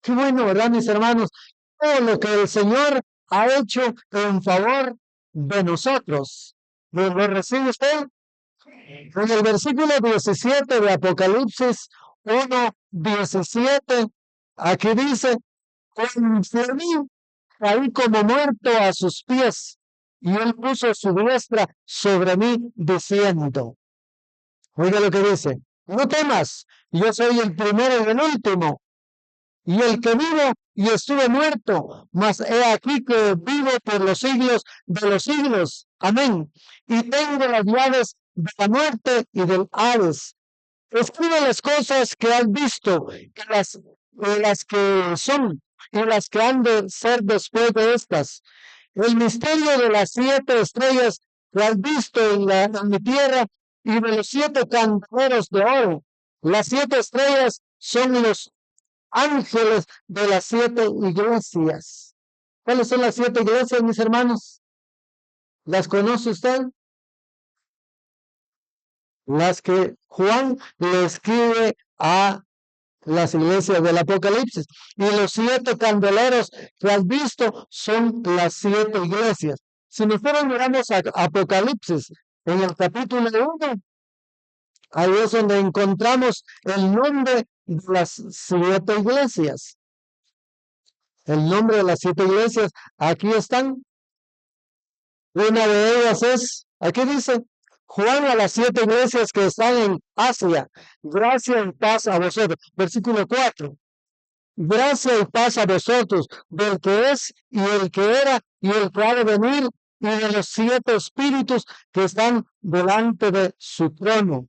Qué bueno, ¿verdad, mis hermanos? Todo lo que el Señor ha hecho en favor de nosotros. ¿Lo recibe usted? En el versículo 17 de Apocalipsis 1:17, aquí dice, confié caí como muerto a sus pies, y él puso su diestra sobre mí, diciendo, oiga lo que dice, no temas, yo soy el primero y el último, y el que vivo y estuve muerto, mas he aquí que vivo por los siglos de los siglos. Amén. Y tengo las llaves de la muerte y del Hades. Escribe las cosas que has visto, y las que son, y las que han de ser después de estas. El misterio de las 7 estrellas que has visto en mi tierra, y de los 7 candeleros de oro. Las 7 estrellas son los ángeles de las 7 iglesias. ¿Cuáles son las 7 iglesias, mis hermanos? ¿Las conoce usted? Las que Juan le escribe a las iglesias del Apocalipsis. Y los 7 candeleros que has visto son las 7 iglesias. Si nosotros miramos a Apocalipsis en el capítulo 1, ahí es donde encontramos el nombre de las 7 iglesias. El nombre de las 7 iglesias, aquí están. Una de ellas es, aquí dice, Juan a las 7 iglesias que están en Asia, gracia y paz a vosotros. Versículo 4. Gracia y paz a vosotros, del que es y el que era y el que ha de venir, y de los 7 espíritus que están delante de su trono.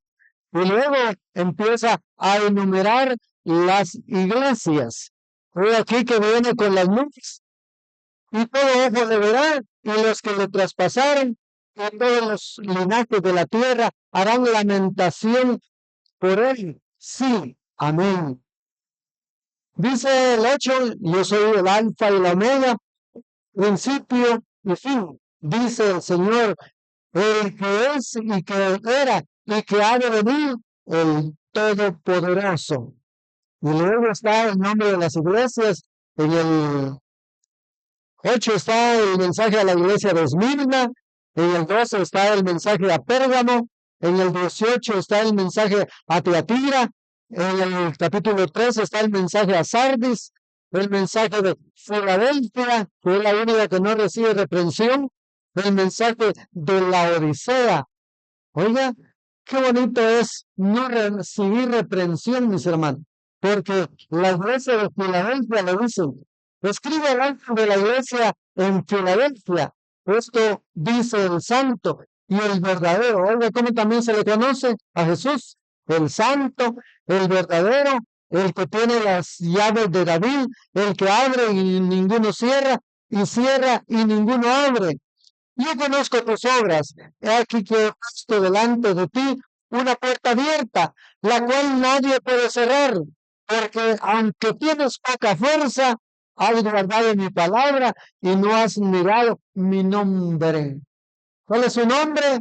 Y luego empieza a enumerar las iglesias. Ve aquí que viene con las nubes. Y todo ojo le verá, y los que le traspasaron, y todos los linajes de la tierra harán lamentación por él. Sí, amén. Dice el 8, yo soy el alfa y la omega, principio y fin. Dice el Señor, el que es y que era y que ha de venir, el Todopoderoso. Y luego está el nombre de las iglesias. En el 8 está el mensaje a la iglesia de Esmirna. En el 12 está el mensaje a Pérgamo. En el 18 está el mensaje a Tiatira. En el capítulo 3 está el mensaje a Sardis. El mensaje de Filadelfia, que es la única que no recibe reprensión. el mensaje de la Odisea. Oiga, qué bonito es no recibir reprensión, mis hermanos, porque la iglesia de Filadelfia le dicen, escribe al ángel de la iglesia en Filadelfia, esto dice el santo y el verdadero. Oiga, ¿cómo también se le conoce a Jesús? El santo, el verdadero, el que tiene las llaves de David, el que abre y ninguno cierra, y cierra y ninguno abre. Yo conozco tus obras. He aquí que he puesto delante de ti una puerta abierta, la cual nadie puede cerrar, porque aunque tienes poca fuerza, has guardado mi palabra y no has negado mi nombre. ¿Cuál es su nombre?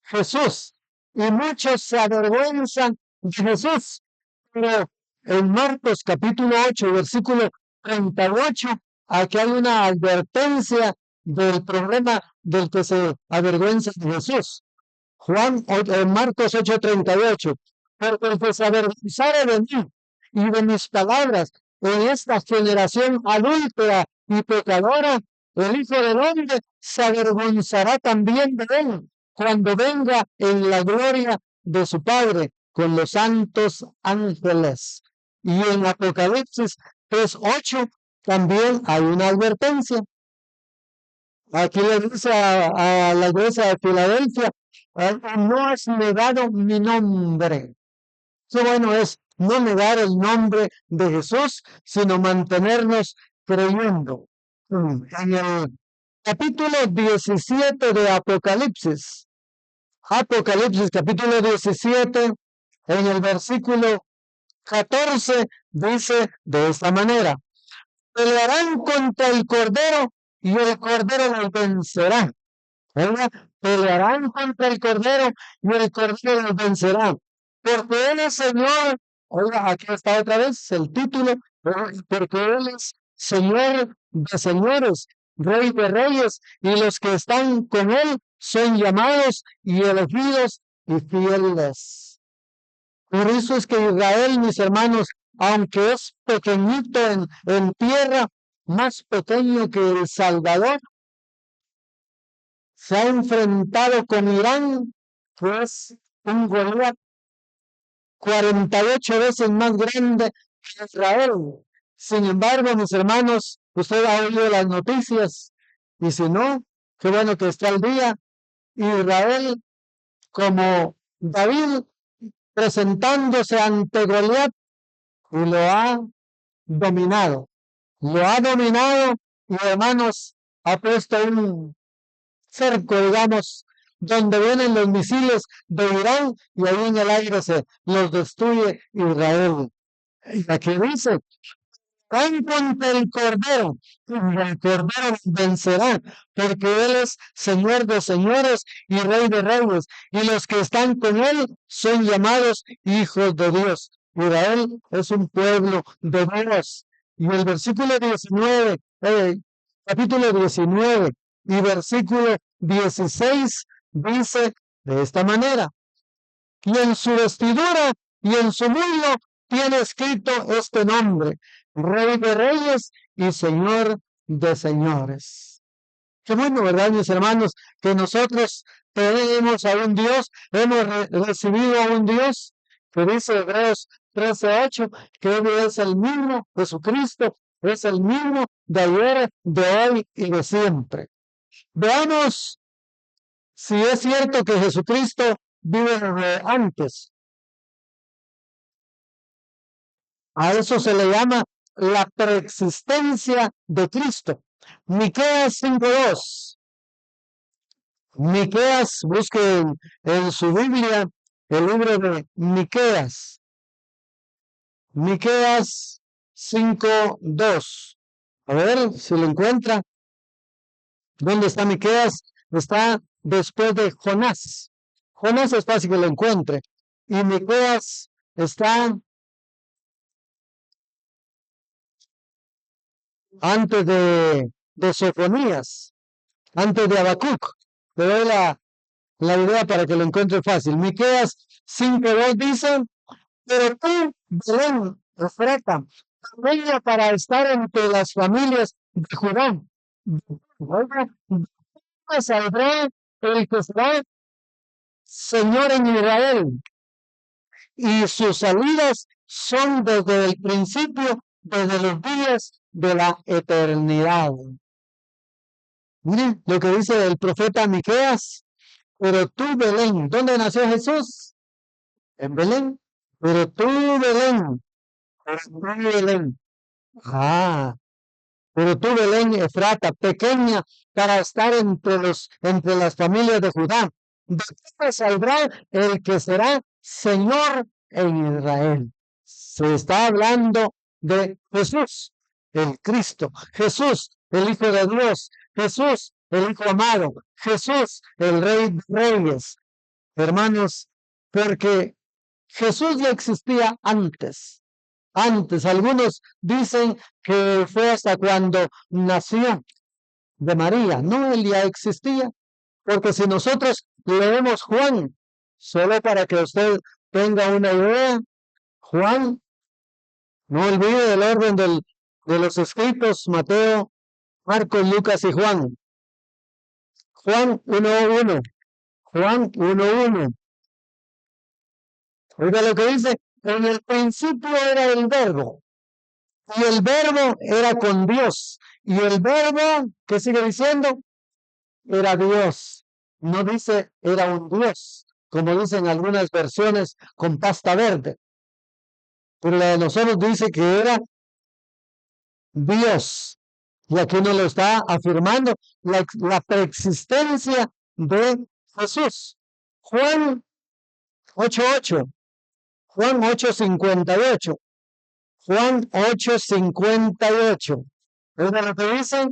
Jesús. Y muchos se avergüenzan de Jesús. Pero en Marcos capítulo 8, versículo 38, aquí hay una advertencia del problema del que se avergüenza de Jesús. Marcos 8:38, porque el que se avergonzara de mí y de mis palabras en esta generación adúltera y pecadora, el Hijo del Hombre se avergonzará también de él cuando venga en la gloria de su Padre con los santos ángeles. Y en Apocalipsis 3:8 también hay una advertencia. Aquí le dice a la iglesia de Filadelfia, no has negado mi nombre. Qué bueno es no negar el nombre de Jesús, sino mantenernos creyendo. En el capítulo 17 de Apocalipsis, capítulo 17, en el versículo 14, dice de esta manera, pelearán contra el Cordero y el Cordero los vencerá. ¿Verdad? Pelearán contra el Cordero y el Cordero los vencerá. Porque Él es Señor. Oiga, aquí está otra vez el título. Porque Él es Señor de señores, Rey de reyes, y los que están con Él son llamados y elegidos y fieles. Por eso es que Israel, mis hermanos, aunque es pequeñito en tierra, más pequeño que El Salvador, se ha enfrentado con Irán, que es un Goliat 48 veces más grande que Israel. Sin embargo, mis hermanos, usted ha oído las noticias, y si no, qué bueno que está al día. Israel, como David, presentándose ante Goliat, y lo ha dominado. Lo ha dominado y, hermanos, ha puesto un cerco, digamos, donde vienen los misiles de Irán y ahí en el aire se los destruye Israel. Y aquí dice, van contra el Cordero, y el Cordero vencerá, porque Él es Señor de señores y Rey de reyes, y los que están con Él son llamados hijos de Dios. Israel es un pueblo de Dios. Y el versículo 19, capítulo 19 y versículo 16 dice de esta manera, y en su vestidura y en su muslo tiene escrito este nombre, Rey de reyes y Señor de señores. Qué bueno, ¿verdad, mis hermanos? Que nosotros tenemos a un Dios, hemos recibido a un Dios, que dice Hebreos 13:8, que Él es el mismo, Jesucristo es el mismo de ayer, de hoy y de siempre. Veamos si es cierto que Jesucristo vive desde antes. A eso se le llama la preexistencia de Cristo. Miqueas 5:2. Miqueas, busquen en su Biblia el libro de Miqueas. Miqueas 5:2. A ver si lo encuentra. ¿Dónde está Miqueas? Está después de Jonás. Jonás es fácil que lo encuentre. Y Miqueas está antes de Sofonías, antes de Habacuc. Le doy la idea para que lo encuentre fácil. Miqueas 5:2 dice, pero tú, Belén, Efrata, venga para estar entre las familias de Judá. Betlén saldrá el que será Señor en Israel. Y sus salidas son desde el principio, desde los días de la eternidad. Miren lo que dice el profeta Miqueas. Pero tú, Belén, ¿dónde nació Jesús? En Belén. Pero tú, Belén, pero tú, Belén, Efrata, pequeña para estar entre las familias de Judá. De ti saldrá el que será Señor en Israel. Se está hablando de Jesús, el Cristo, Jesús, el Hijo de Dios, Jesús, el Hijo amado, Jesús, el Rey de Reyes. Hermanos, porque Jesús ya existía antes. Algunos dicen que fue hasta cuando nació de María. No, él ya existía. Porque si nosotros leemos Juan, solo para que usted tenga una idea, Juan, no olvide el orden de los escritos, Mateo, Marcos, Lucas y Juan. Juan 1:1. Juan 1:1. Oiga lo que dice. En el principio era el verbo, y el verbo era con Dios, y el verbo, ¿qué sigue diciendo? Era Dios. No dice era un Dios, como dicen algunas versiones con pasta verde. Pero la de nosotros dice que era Dios. Y aquí nos lo está afirmando la preexistencia de Jesús. Juan 8:8. Juan 8:58. Juan 8:58. ¿Oiga lo que dice?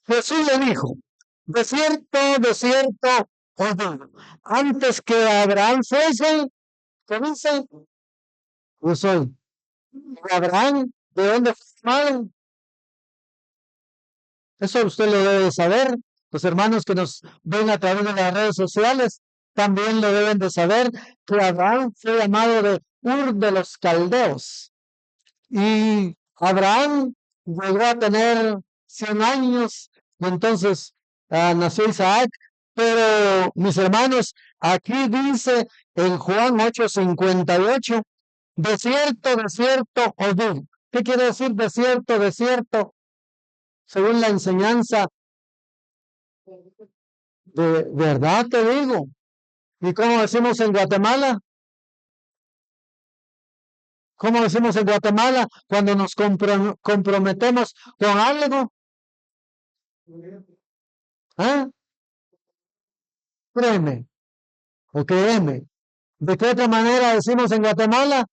Jesús le dijo, de cierto, os digo, antes que Abraham fuese, ¿qué dice? Yo soy. Abraham, ¿de dónde fue formado? Eso usted lo debe saber. Los hermanos que nos ven a través de las redes sociales también lo deben de saber, que Abraham fue llamado de Ur de los Caldeos. Y Abraham llegó a tener 100 años, y entonces nació Isaac. Pero, mis hermanos, aquí dice en Juan 8:58, de cierto, os digo. ¿Qué quiere decir de cierto? Según la enseñanza, de verdad te digo. ¿Y cómo decimos en Guatemala? ¿Cómo decimos en Guatemala cuando nos comprometemos con algo? ¿Ah? Créeme o créeme. ¿De qué otra manera decimos en Guatemala?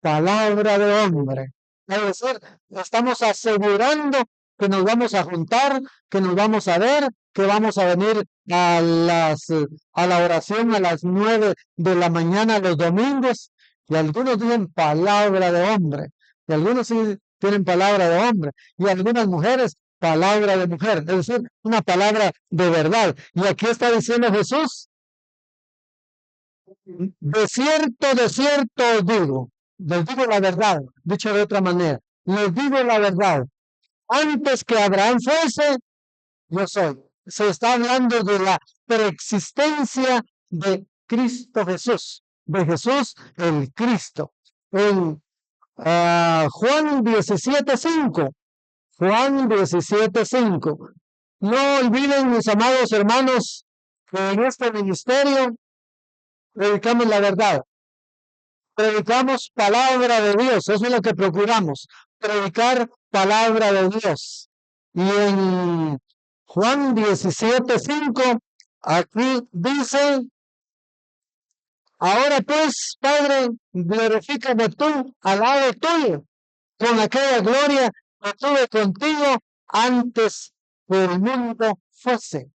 Palabra de hombre. Es decir, estamos asegurando que nos vamos a juntar, que nos vamos a ver, que vamos a venir a la oración a las 9 de la mañana los domingos. Y algunos dicen palabra de hombre, y algunos sí tienen palabra de hombre, y algunas mujeres palabra de mujer, es decir, una palabra de verdad. Y aquí está diciendo Jesús, de cierto os digo, les digo la verdad, dicho de otra manera, les digo la verdad, antes que Abraham fuese, yo soy. Se está hablando de la preexistencia de Cristo Jesús, de Jesús el Cristo. En Juan 17:5, Juan 17:5. No olviden, mis amados hermanos, que en este ministerio predicamos la verdad. Predicamos palabra de Dios, eso es lo que procuramos, predicar palabra de Dios. Y en Juan 17:5, aquí dice, ahora pues, Padre, glorifícame tú al lado tuyo, con aquella gloria que tuve contigo antes que el mundo fuese.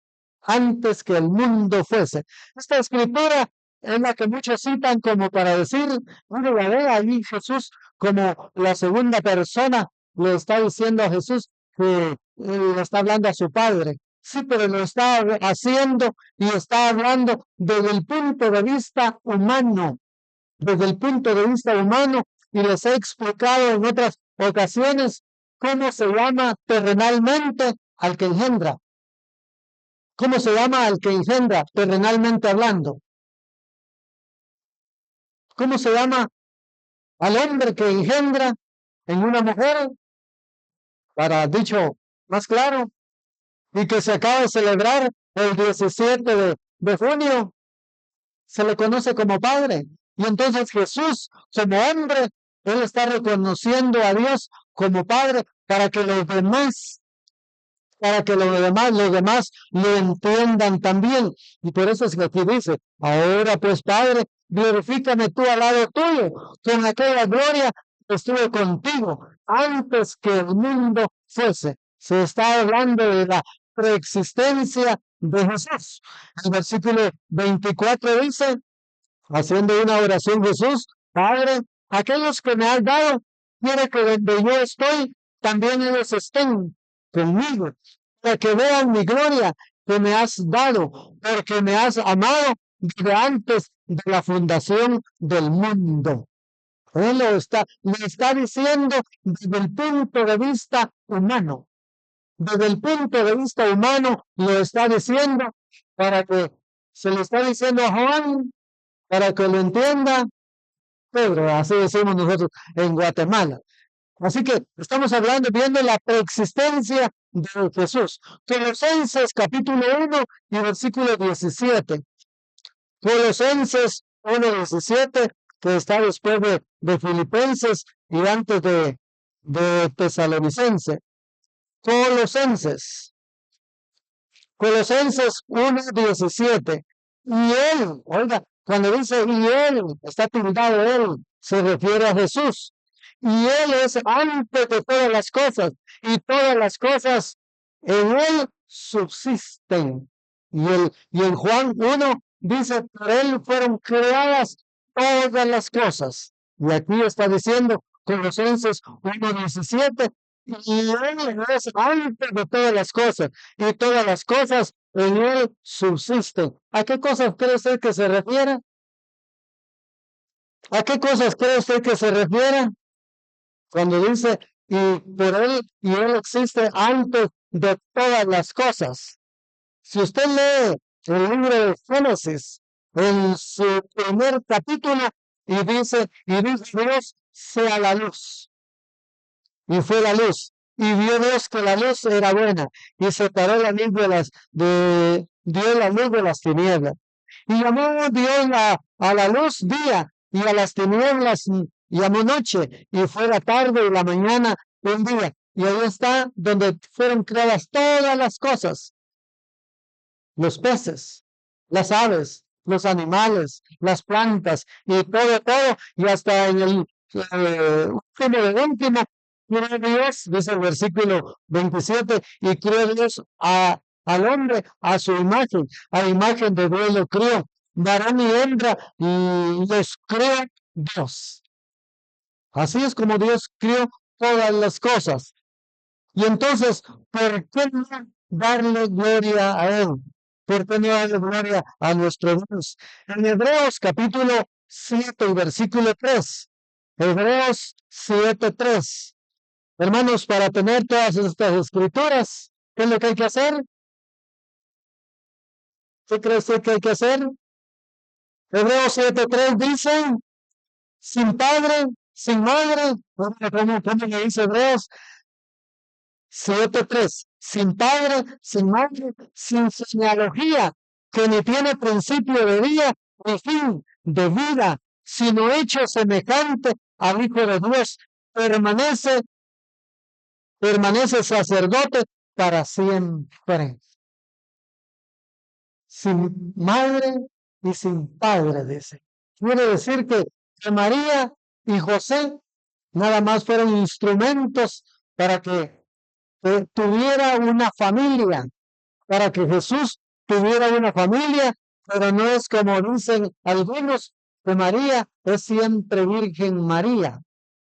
Antes que el mundo fuese. Esta escritura es la que muchos citan como para decir, bueno, la ve ahí Jesús como la segunda persona, le está diciendo a Jesús que le está hablando a su Padre. Sí, pero lo está haciendo y está hablando desde el punto de vista humano, desde el punto de vista humano, y les he explicado en otras ocasiones cómo se llama terrenalmente al que engendra. ¿Cómo se llama al que engendra, terrenalmente hablando? ¿Cómo se llama al hombre que engendra en una mujer? Para dicho más claro, y que se acaba de celebrar el 17 de junio, se le conoce como Padre. Y entonces Jesús, como hombre, él está reconociendo a Dios como Padre para que los demás lo entiendan también. Y por eso es que aquí dice, ahora pues Padre, glorifícame tú al lado tuyo, con aquella gloria que estuve contigo antes que el mundo fuese. Se está hablando de la preexistencia de Jesús. El versículo 24 dice, haciendo una oración Jesús, Padre, aquellos que me has dado, quiere que donde yo estoy, también ellos estén conmigo, para que vean mi gloria que me has dado, porque me has amado desde antes de la fundación del mundo. Él le está diciendo desde el punto de vista humano. Desde el punto de vista humano lo está diciendo para que se lo está diciendo a Juan, para que lo entienda Pedro, así decimos nosotros en Guatemala. Así que estamos hablando, viendo la preexistencia de Jesús. Colosenses capítulo 1 y versículo 17. Colosenses 1:17, que está después de Filipenses y antes de Tesalonicense. Colosenses 1:17. Y él, oiga, cuando dice y él, está tildado él, se refiere a Jesús. Y él es antes de todas las cosas, y todas las cosas en él subsisten. Y en Juan 1 dice, por él fueron creadas todas las cosas. Y aquí está diciendo Colosenses 1:17, y él es antes de todas las cosas, y todas las cosas en él subsisten. ¿A qué cosas cree usted que se refiere? ¿A qué cosas cree usted que se refiere? Cuando dice, y por él, y él existe antes de todas las cosas. Si usted lee el libro de Génesis, en su primer capítulo, y dice Dios, sea la luz. Y fue la luz. Y vio Dios que la luz era buena. Y separó la luz dio la luz de las tinieblas. Y llamó Dios a la luz día, y a las tinieblas llamó noche, y fue la tarde y la mañana un día. Y ahí está donde fueron creadas todas las cosas. Los peces, las aves, los animales, las plantas, y todo, y hasta en el último de último, creó Dios, dice el versículo 27, y creó Dios al hombre a su imagen, a imagen de Dios lo crió, varón y hembra, y los creó Dios. Así es como Dios crió todas las cosas. Y entonces, ¿por qué no darle gloria a Él? ¿Por qué no darle gloria a nuestro Dios? En Hebreos capítulo 7 y versículo 3. Hebreos 7:3. Hermanos, para tener todas estas escrituras, ¿qué es lo que hay que hacer? ¿Qué cree usted que hay que hacer? Hebreos 7:3 dice, sin padre, sin madre, ¿cómo le dice Hebreos 7:3? Sin padre, sin madre, sin genealogía, que ni tiene principio de día ni fin de vida, sino hecho semejante al Hijo de Dios, permanece sacerdote para siempre. Sin madre y sin padre, dice. Quiere decir que María y José nada más fueron instrumentos para que tuviera una familia, para que Jesús tuviera una familia, pero no es como dicen algunos, que María es siempre Virgen María.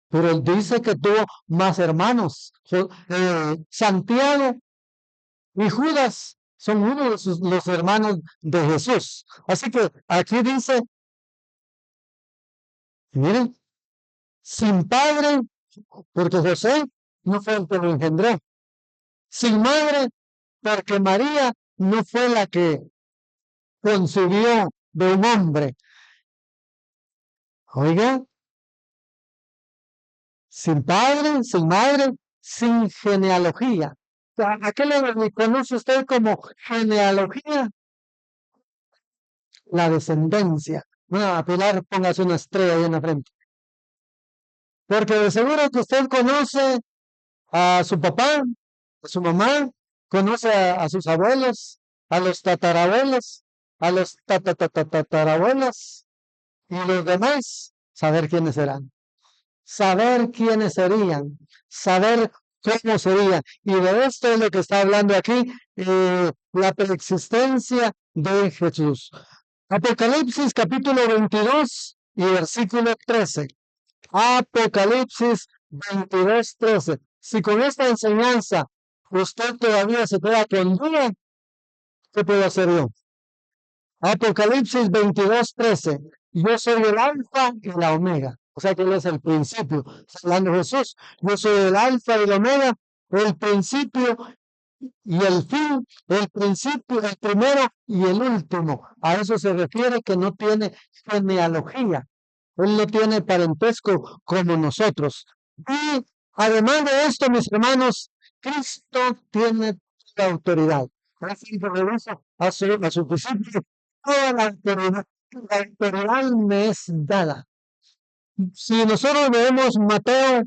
Pero él dice que tuvo más hermanos. Santiago y Judas son uno de los hermanos de Jesús. Así que aquí dice, miren, sin padre, porque José no fue el que lo engendró. Sin madre, porque María no fue la que concibió de un hombre. Oiga, sin padre, sin madre, sin genealogía. ¿A qué le reconoce usted como genealogía? La descendencia. Bueno, a Pilar póngase una estrella ahí en la frente. Porque de seguro que usted conoce a su papá, a su mamá, conoce a sus abuelos, a los tatarabuelos, a los tatarabuelos y los demás, saber quiénes serán, saber quiénes serían, saber cómo serían. Y de esto es lo que está hablando aquí, la preexistencia de Jesús. Apocalipsis capítulo 22 y versículo 13. Apocalipsis 22, 13. Si con esta enseñanza usted todavía se queda con duda, ¿qué puedo hacer yo? Apocalipsis 22, 13. Yo soy el alfa y la omega. O sea que él es el principio. Está hablando Jesús. Yo soy el alfa y el omega, el principio y el fin, el principio, el primero y el último. A eso se refiere que no tiene genealogía. Él no tiene parentesco como nosotros. Y además de esto, mis hermanos, Cristo tiene la autoridad. Así que revisa a su discípulo. Toda la autoridad me es dada. Si nosotros vemos Mateo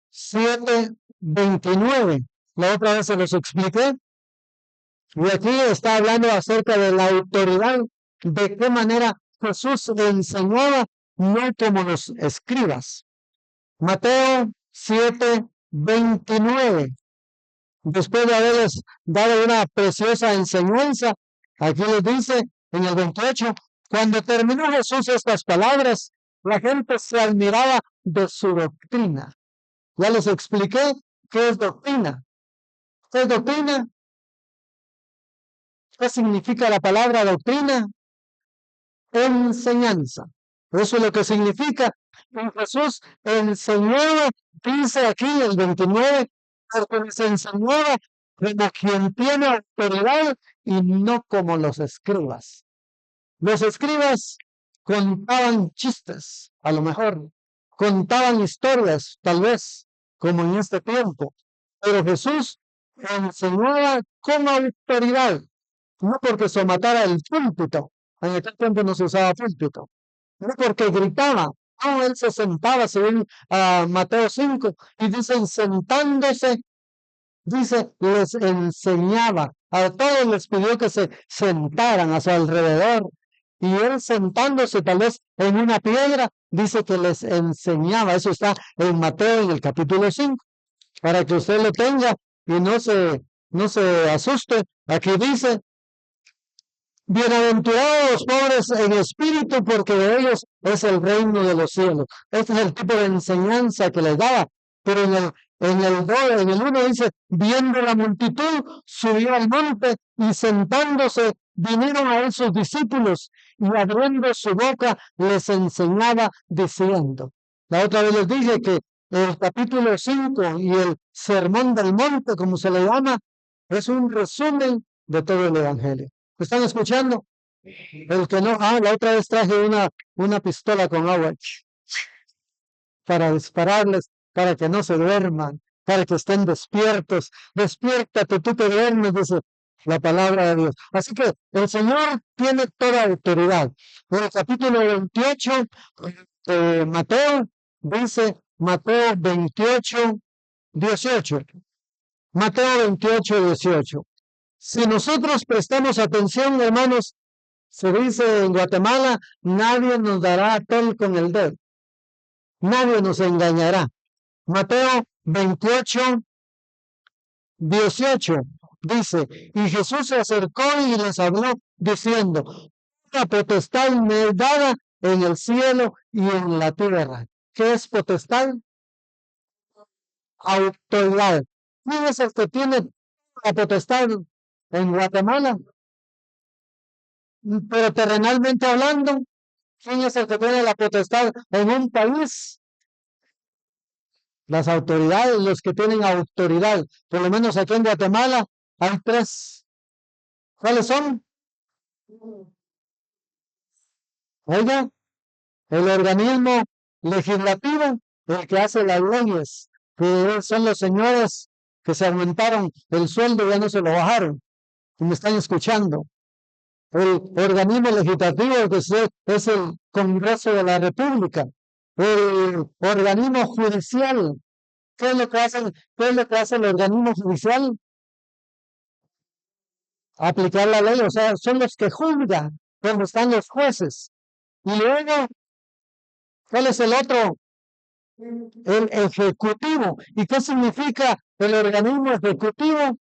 7, 29, la otra vez se los expliqué, y aquí está hablando acerca de la autoridad, de qué manera Jesús le enseñaba, no como los escribas. Mateo 7, 29. Después de haberles dado una preciosa enseñanza, aquí les dice en el 28, cuando terminó Jesús estas palabras, la gente se admiraba de su doctrina. Ya les expliqué qué es doctrina. ¿Qué es doctrina? ¿Qué significa la palabra doctrina? Enseñanza. Eso es lo que significa. Y Jesús enseñaba, dice aquí el 29, porque les enseñaba como quien tiene autoridad y no como los escribas. Los escribas contaban chistes, a lo mejor, contaban historias, tal vez, como en este tiempo, pero Jesús enseñaba con autoridad, no porque se matara el púlpito, en aquel tiempo no se usaba púlpito, no porque gritaba, no, él se sentaba, según Mateo 5, y dicen sentándose, dice, les enseñaba, a todos les pidió que se sentaran a su alrededor, y él sentándose tal vez en una piedra, dice que les enseñaba, eso está en Mateo en el capítulo 5, para que usted lo tenga y no se asuste. Aquí dice, bienaventurados los pobres en espíritu, porque de ellos es el reino de los cielos. Este es el tipo de enseñanza que les daba. Pero en el 1 dice, viendo la multitud, subió al monte y sentándose, vinieron a él sus discípulos y abriendo su boca les enseñaba diciendo. La otra vez les dije que el capítulo 5 y el sermón del monte, como se le llama, es un resumen de todo el evangelio. ¿Me están escuchando? El que no, la otra vez traje una pistola con agua para dispararles, para que no se duerman, para que estén despiertos. Despiértate, tú que duermes, dice la palabra de Dios. Así que el Señor tiene toda autoridad. En el capítulo 28 de Mateo, dice Mateo 28, 18. Mateo 28, 18. Si nosotros prestamos atención, hermanos, se dice en Guatemala, nadie nos dará atel con el dedo. Nadie nos engañará. Mateo 28, 18 dice, y Jesús se acercó y les habló diciendo, la potestad me es dada en el cielo y en la tierra. ¿Qué es potestad? Autoridad. ¿Quién es el que tiene la potestad en Guatemala? Pero terrenalmente hablando, ¿quién es el que tiene la potestad en un país? Las autoridades, los que tienen autoridad. Por lo menos aquí en Guatemala, hay tres. ¿Cuáles son? Oiga, el organismo legislativo, el que hace las leyes, que son los señores que se aumentaron el sueldo y ya no se lo bajaron, y me están escuchando. El organismo legislativo que es el Congreso de la República, el organismo judicial. ¿Qué es lo que hacen? ¿Qué es lo que hace el organismo judicial? Aplicar la ley, o sea, son los que juzgan, donde están los jueces. Y luego, ¿cuál es el otro? El ejecutivo. ¿Y qué significa el organismo ejecutivo?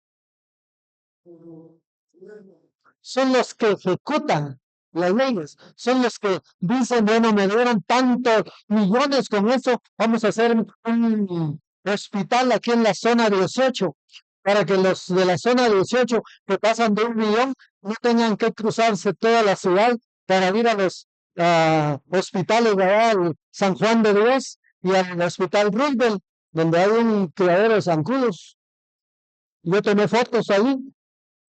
Son los que ejecutan las leyes, son los que dicen, bueno, me dieron tantos millones con eso, vamos a hacer un hospital aquí en la zona 18, para que los de la zona 18 que pasan de 1 millón no tengan que cruzarse toda la ciudad para ir a los hospitales de allá, San Juan de Dios y al hospital Roosevelt, donde hay un criadero de zancudos. Yo tomé fotos ahí.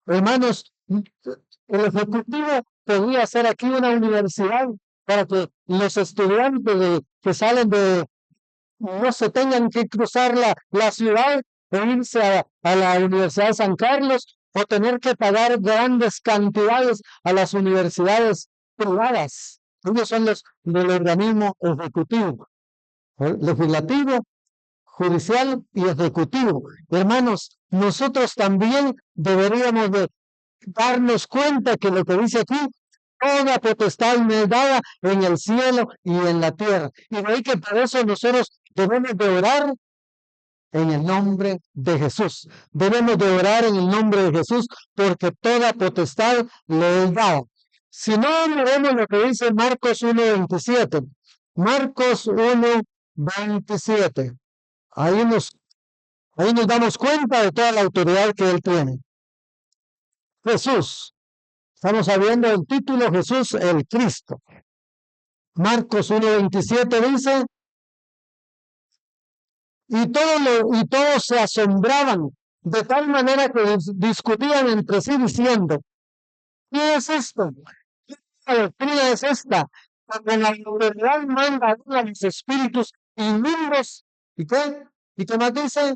Hermanos, el ejecutivo podría hacer aquí una universidad para que los estudiantes que salen de no se tengan que cruzar la ciudad e irse a la Universidad de San Carlos o tener que pagar grandes cantidades a las universidades privadas. Ellos son los del organismo ejecutivo, legislativo, judicial y ejecutivo. Hermanos, nosotros también deberíamos de darnos cuenta que lo que dice aquí, toda potestad me es dada en el cielo y en la tierra. Y de ahí que por eso nosotros debemos de orar en el nombre de Jesús. Debemos de orar en el nombre de Jesús porque toda potestad le es dada. Si no, miremos lo que dice Marcos 1:27. Marcos 1:27. Ahí nos damos cuenta de toda la autoridad que Él tiene. Jesús. Estamos sabiendo el título Jesús el Cristo. Marcos 1:27 dice, y todos se asombraban de tal manera que discutían entre sí diciendo, ¿qué es esto? ¿Qué doctrina es esta? Porque la autoridad manda a los espíritus inmundos. ¿Y qué? ¿Y qué más dice?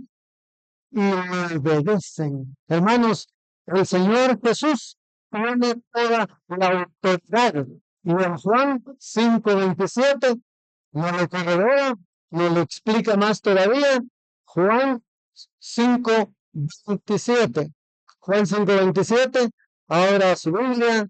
Y obedecen. Hermanos, el Señor Jesús tiene toda la autoridad. Y en Juan 5:27 no lo corrobora, no lo explica más todavía. Juan 5:27. Juan 5:27, ahora su Biblia,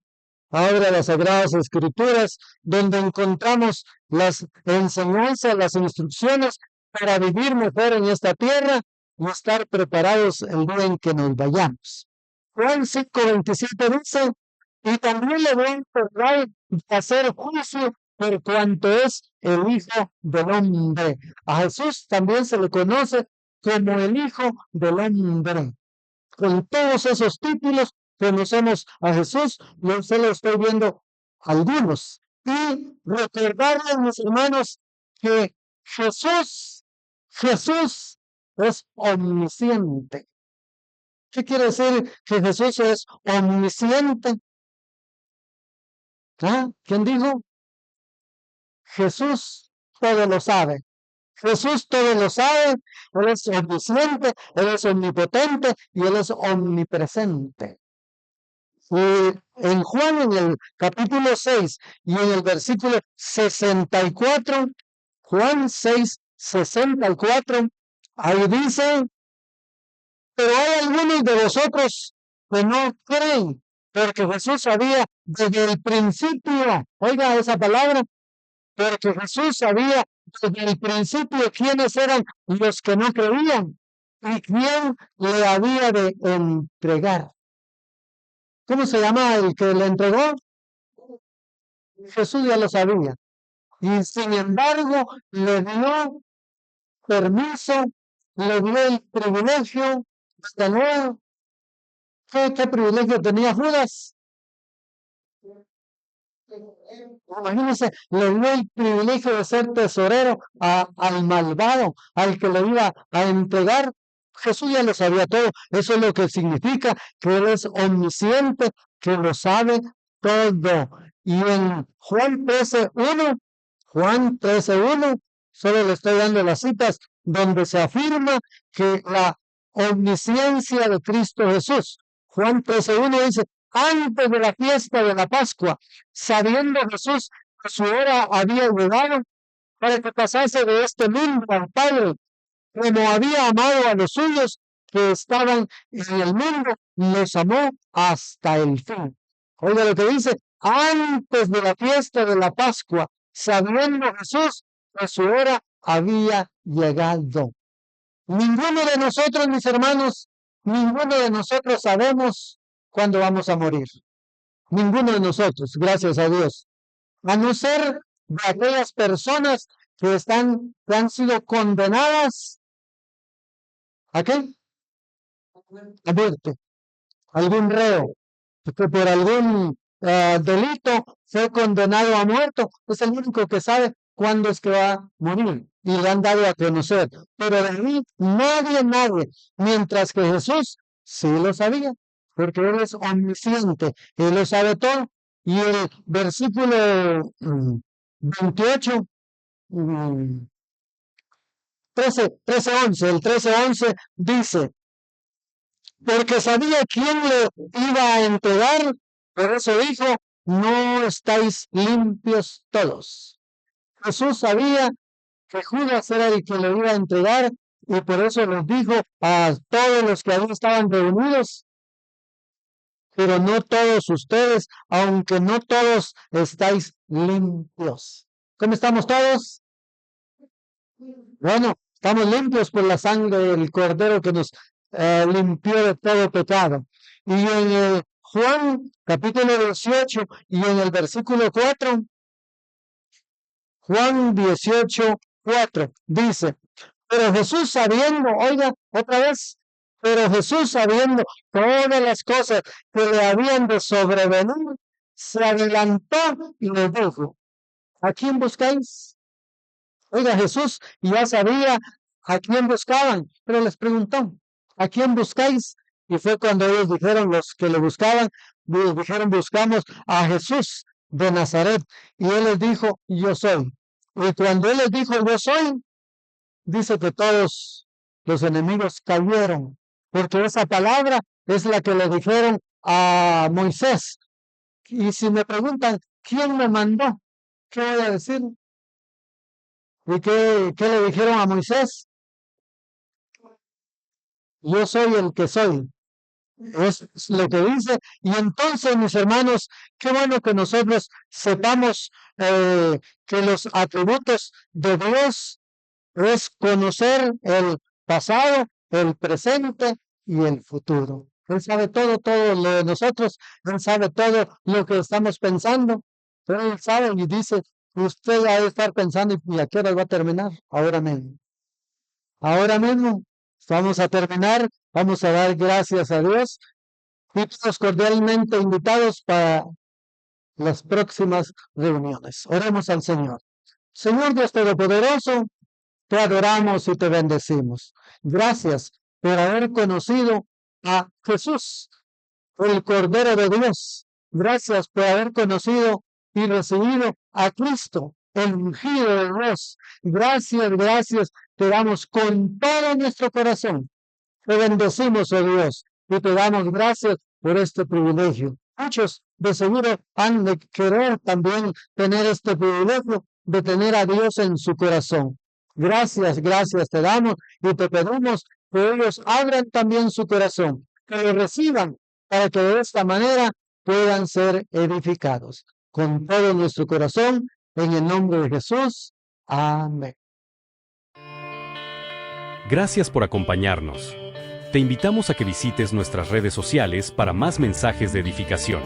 ahora las Sagradas Escrituras, donde encontramos las enseñanzas, las instrucciones para vivir mejor en esta tierra y estar preparados el día en que nos vayamos. Juan 5:27 dice, y también le voy a encargar de hacer juicio por cuanto es el Hijo del Hombre. A Jesús también se le conoce como el Hijo del Hombre. Con todos esos títulos conocemos a Jesús, se lo estoy viendo algunos. Y recordarles, mis hermanos, que Jesús es omnisciente. ¿Qué quiere decir que Jesús es omnisciente? ¿Quién dijo? Jesús todo lo sabe. Jesús todo lo sabe. Él es omnisciente, Él es omnipotente y Él es omnipresente. Y en Juan, en el capítulo 6 y en el versículo 64, Juan 6:64, ahí dice, pero hay algunos de vosotros que no creen, porque Jesús sabía desde el principio, oiga esa palabra, porque Jesús sabía desde el principio quiénes eran los que no creían y quién le había de entregar. ¿Cómo se llama el que le entregó? Jesús ya lo sabía. Y sin embargo, le dio permiso, le dio el privilegio de nuevo. ¿Qué privilegio tenía Judas? Imagínense, le dio el privilegio de ser tesorero al malvado, al que le iba a entregar. Jesús ya lo sabía todo. Eso es lo que significa que Él es omnisciente, que lo sabe todo. Y en Juan 13:1, solo le estoy dando las citas, donde se afirma que la omnisciencia de Cristo Jesús. Juan 13:1 dice, antes de la fiesta de la Pascua, sabiendo Jesús que su hora había llegado para que pasase de este mundo al Padre, como había amado a los suyos que estaban en el mundo, los amó hasta el fin. Oiga lo que dice, antes de la fiesta de la Pascua, sabiendo Jesús que su hora había llegado. Ninguno de nosotros, mis hermanos, ninguno de nosotros sabemos cuándo vamos a morir. Ninguno de nosotros, gracias a Dios. A no ser de aquellas personas que han sido condenadas. ¿A qué? A muerte. Algún reo que por algún delito fue condenado a muerto, es el único que sabe cuándo es que va a morir y le han dado a conocer. Pero de mí nadie, mientras que Jesús sí lo sabía, porque Él es omnisciente, Él lo sabe todo. Y el versículo 28, 13:11, el 13:11 dice, porque sabía quién le iba a entregar, por eso dijo, no estáis limpios todos. Jesús sabía que Judas era el que le iba a entregar y por eso les dijo a todos los que aún estaban reunidos, pero no todos ustedes, aunque no todos estáis limpios. ¿Cómo estamos todos? Bueno, estamos limpios por la sangre del Cordero que nos limpió de todo pecado. Y en Juan capítulo 18 y en el versículo 4, Juan 18:4 dice, pero Jesús sabiendo, oiga, otra vez, pero Jesús sabiendo todas las cosas que le habían de sobrevenir, se adelantó y les dijo, ¿a quién buscáis? Oiga, Jesús ya sabía a quién buscaban, pero les preguntó, ¿a quién buscáis? Y fue cuando ellos dijeron, los que le buscaban, dijeron, buscamos a Jesús de Nazaret. Y Él les dijo, yo soy. Y cuando Él les dijo, yo soy, dice que todos los enemigos cayeron, porque esa palabra es la que le dijeron a Moisés. Y si me preguntan, ¿quién me mandó? ¿Qué voy a decir? ¿Y qué le dijeron a Moisés? Yo soy el que soy. Es lo que dice. Y entonces, mis hermanos, qué bueno que nosotros sepamos que los atributos de Dios es conocer el pasado, el presente y el futuro. Él sabe todo lo de nosotros. Él sabe todo lo que estamos pensando. Pero Él sabe y dice, usted va a estar pensando y a qué hora va a terminar. Ahora mismo. Ahora mismo vamos a terminar. Vamos a dar gracias a Dios. Y todos cordialmente invitados para las próximas reuniones. Oremos al Señor. Señor Dios Todopoderoso, te adoramos y te bendecimos. Gracias por haber conocido a Jesús, el Cordero de Dios. Gracias por haber conocido y recibido a Cristo, el ungido de Dios. Gracias, te damos con todo nuestro corazón. Te bendecimos, oh Dios, y te damos gracias por este privilegio. Muchos de seguro han de querer también tener este privilegio de tener a Dios en su corazón. Gracias te damos y te pedimos que ellos abran también su corazón, que lo reciban para que de esta manera puedan ser edificados. Con todo nuestro corazón, en el nombre de Jesús. Amén. Gracias por acompañarnos. Te invitamos a que visites nuestras redes sociales para más mensajes de edificación.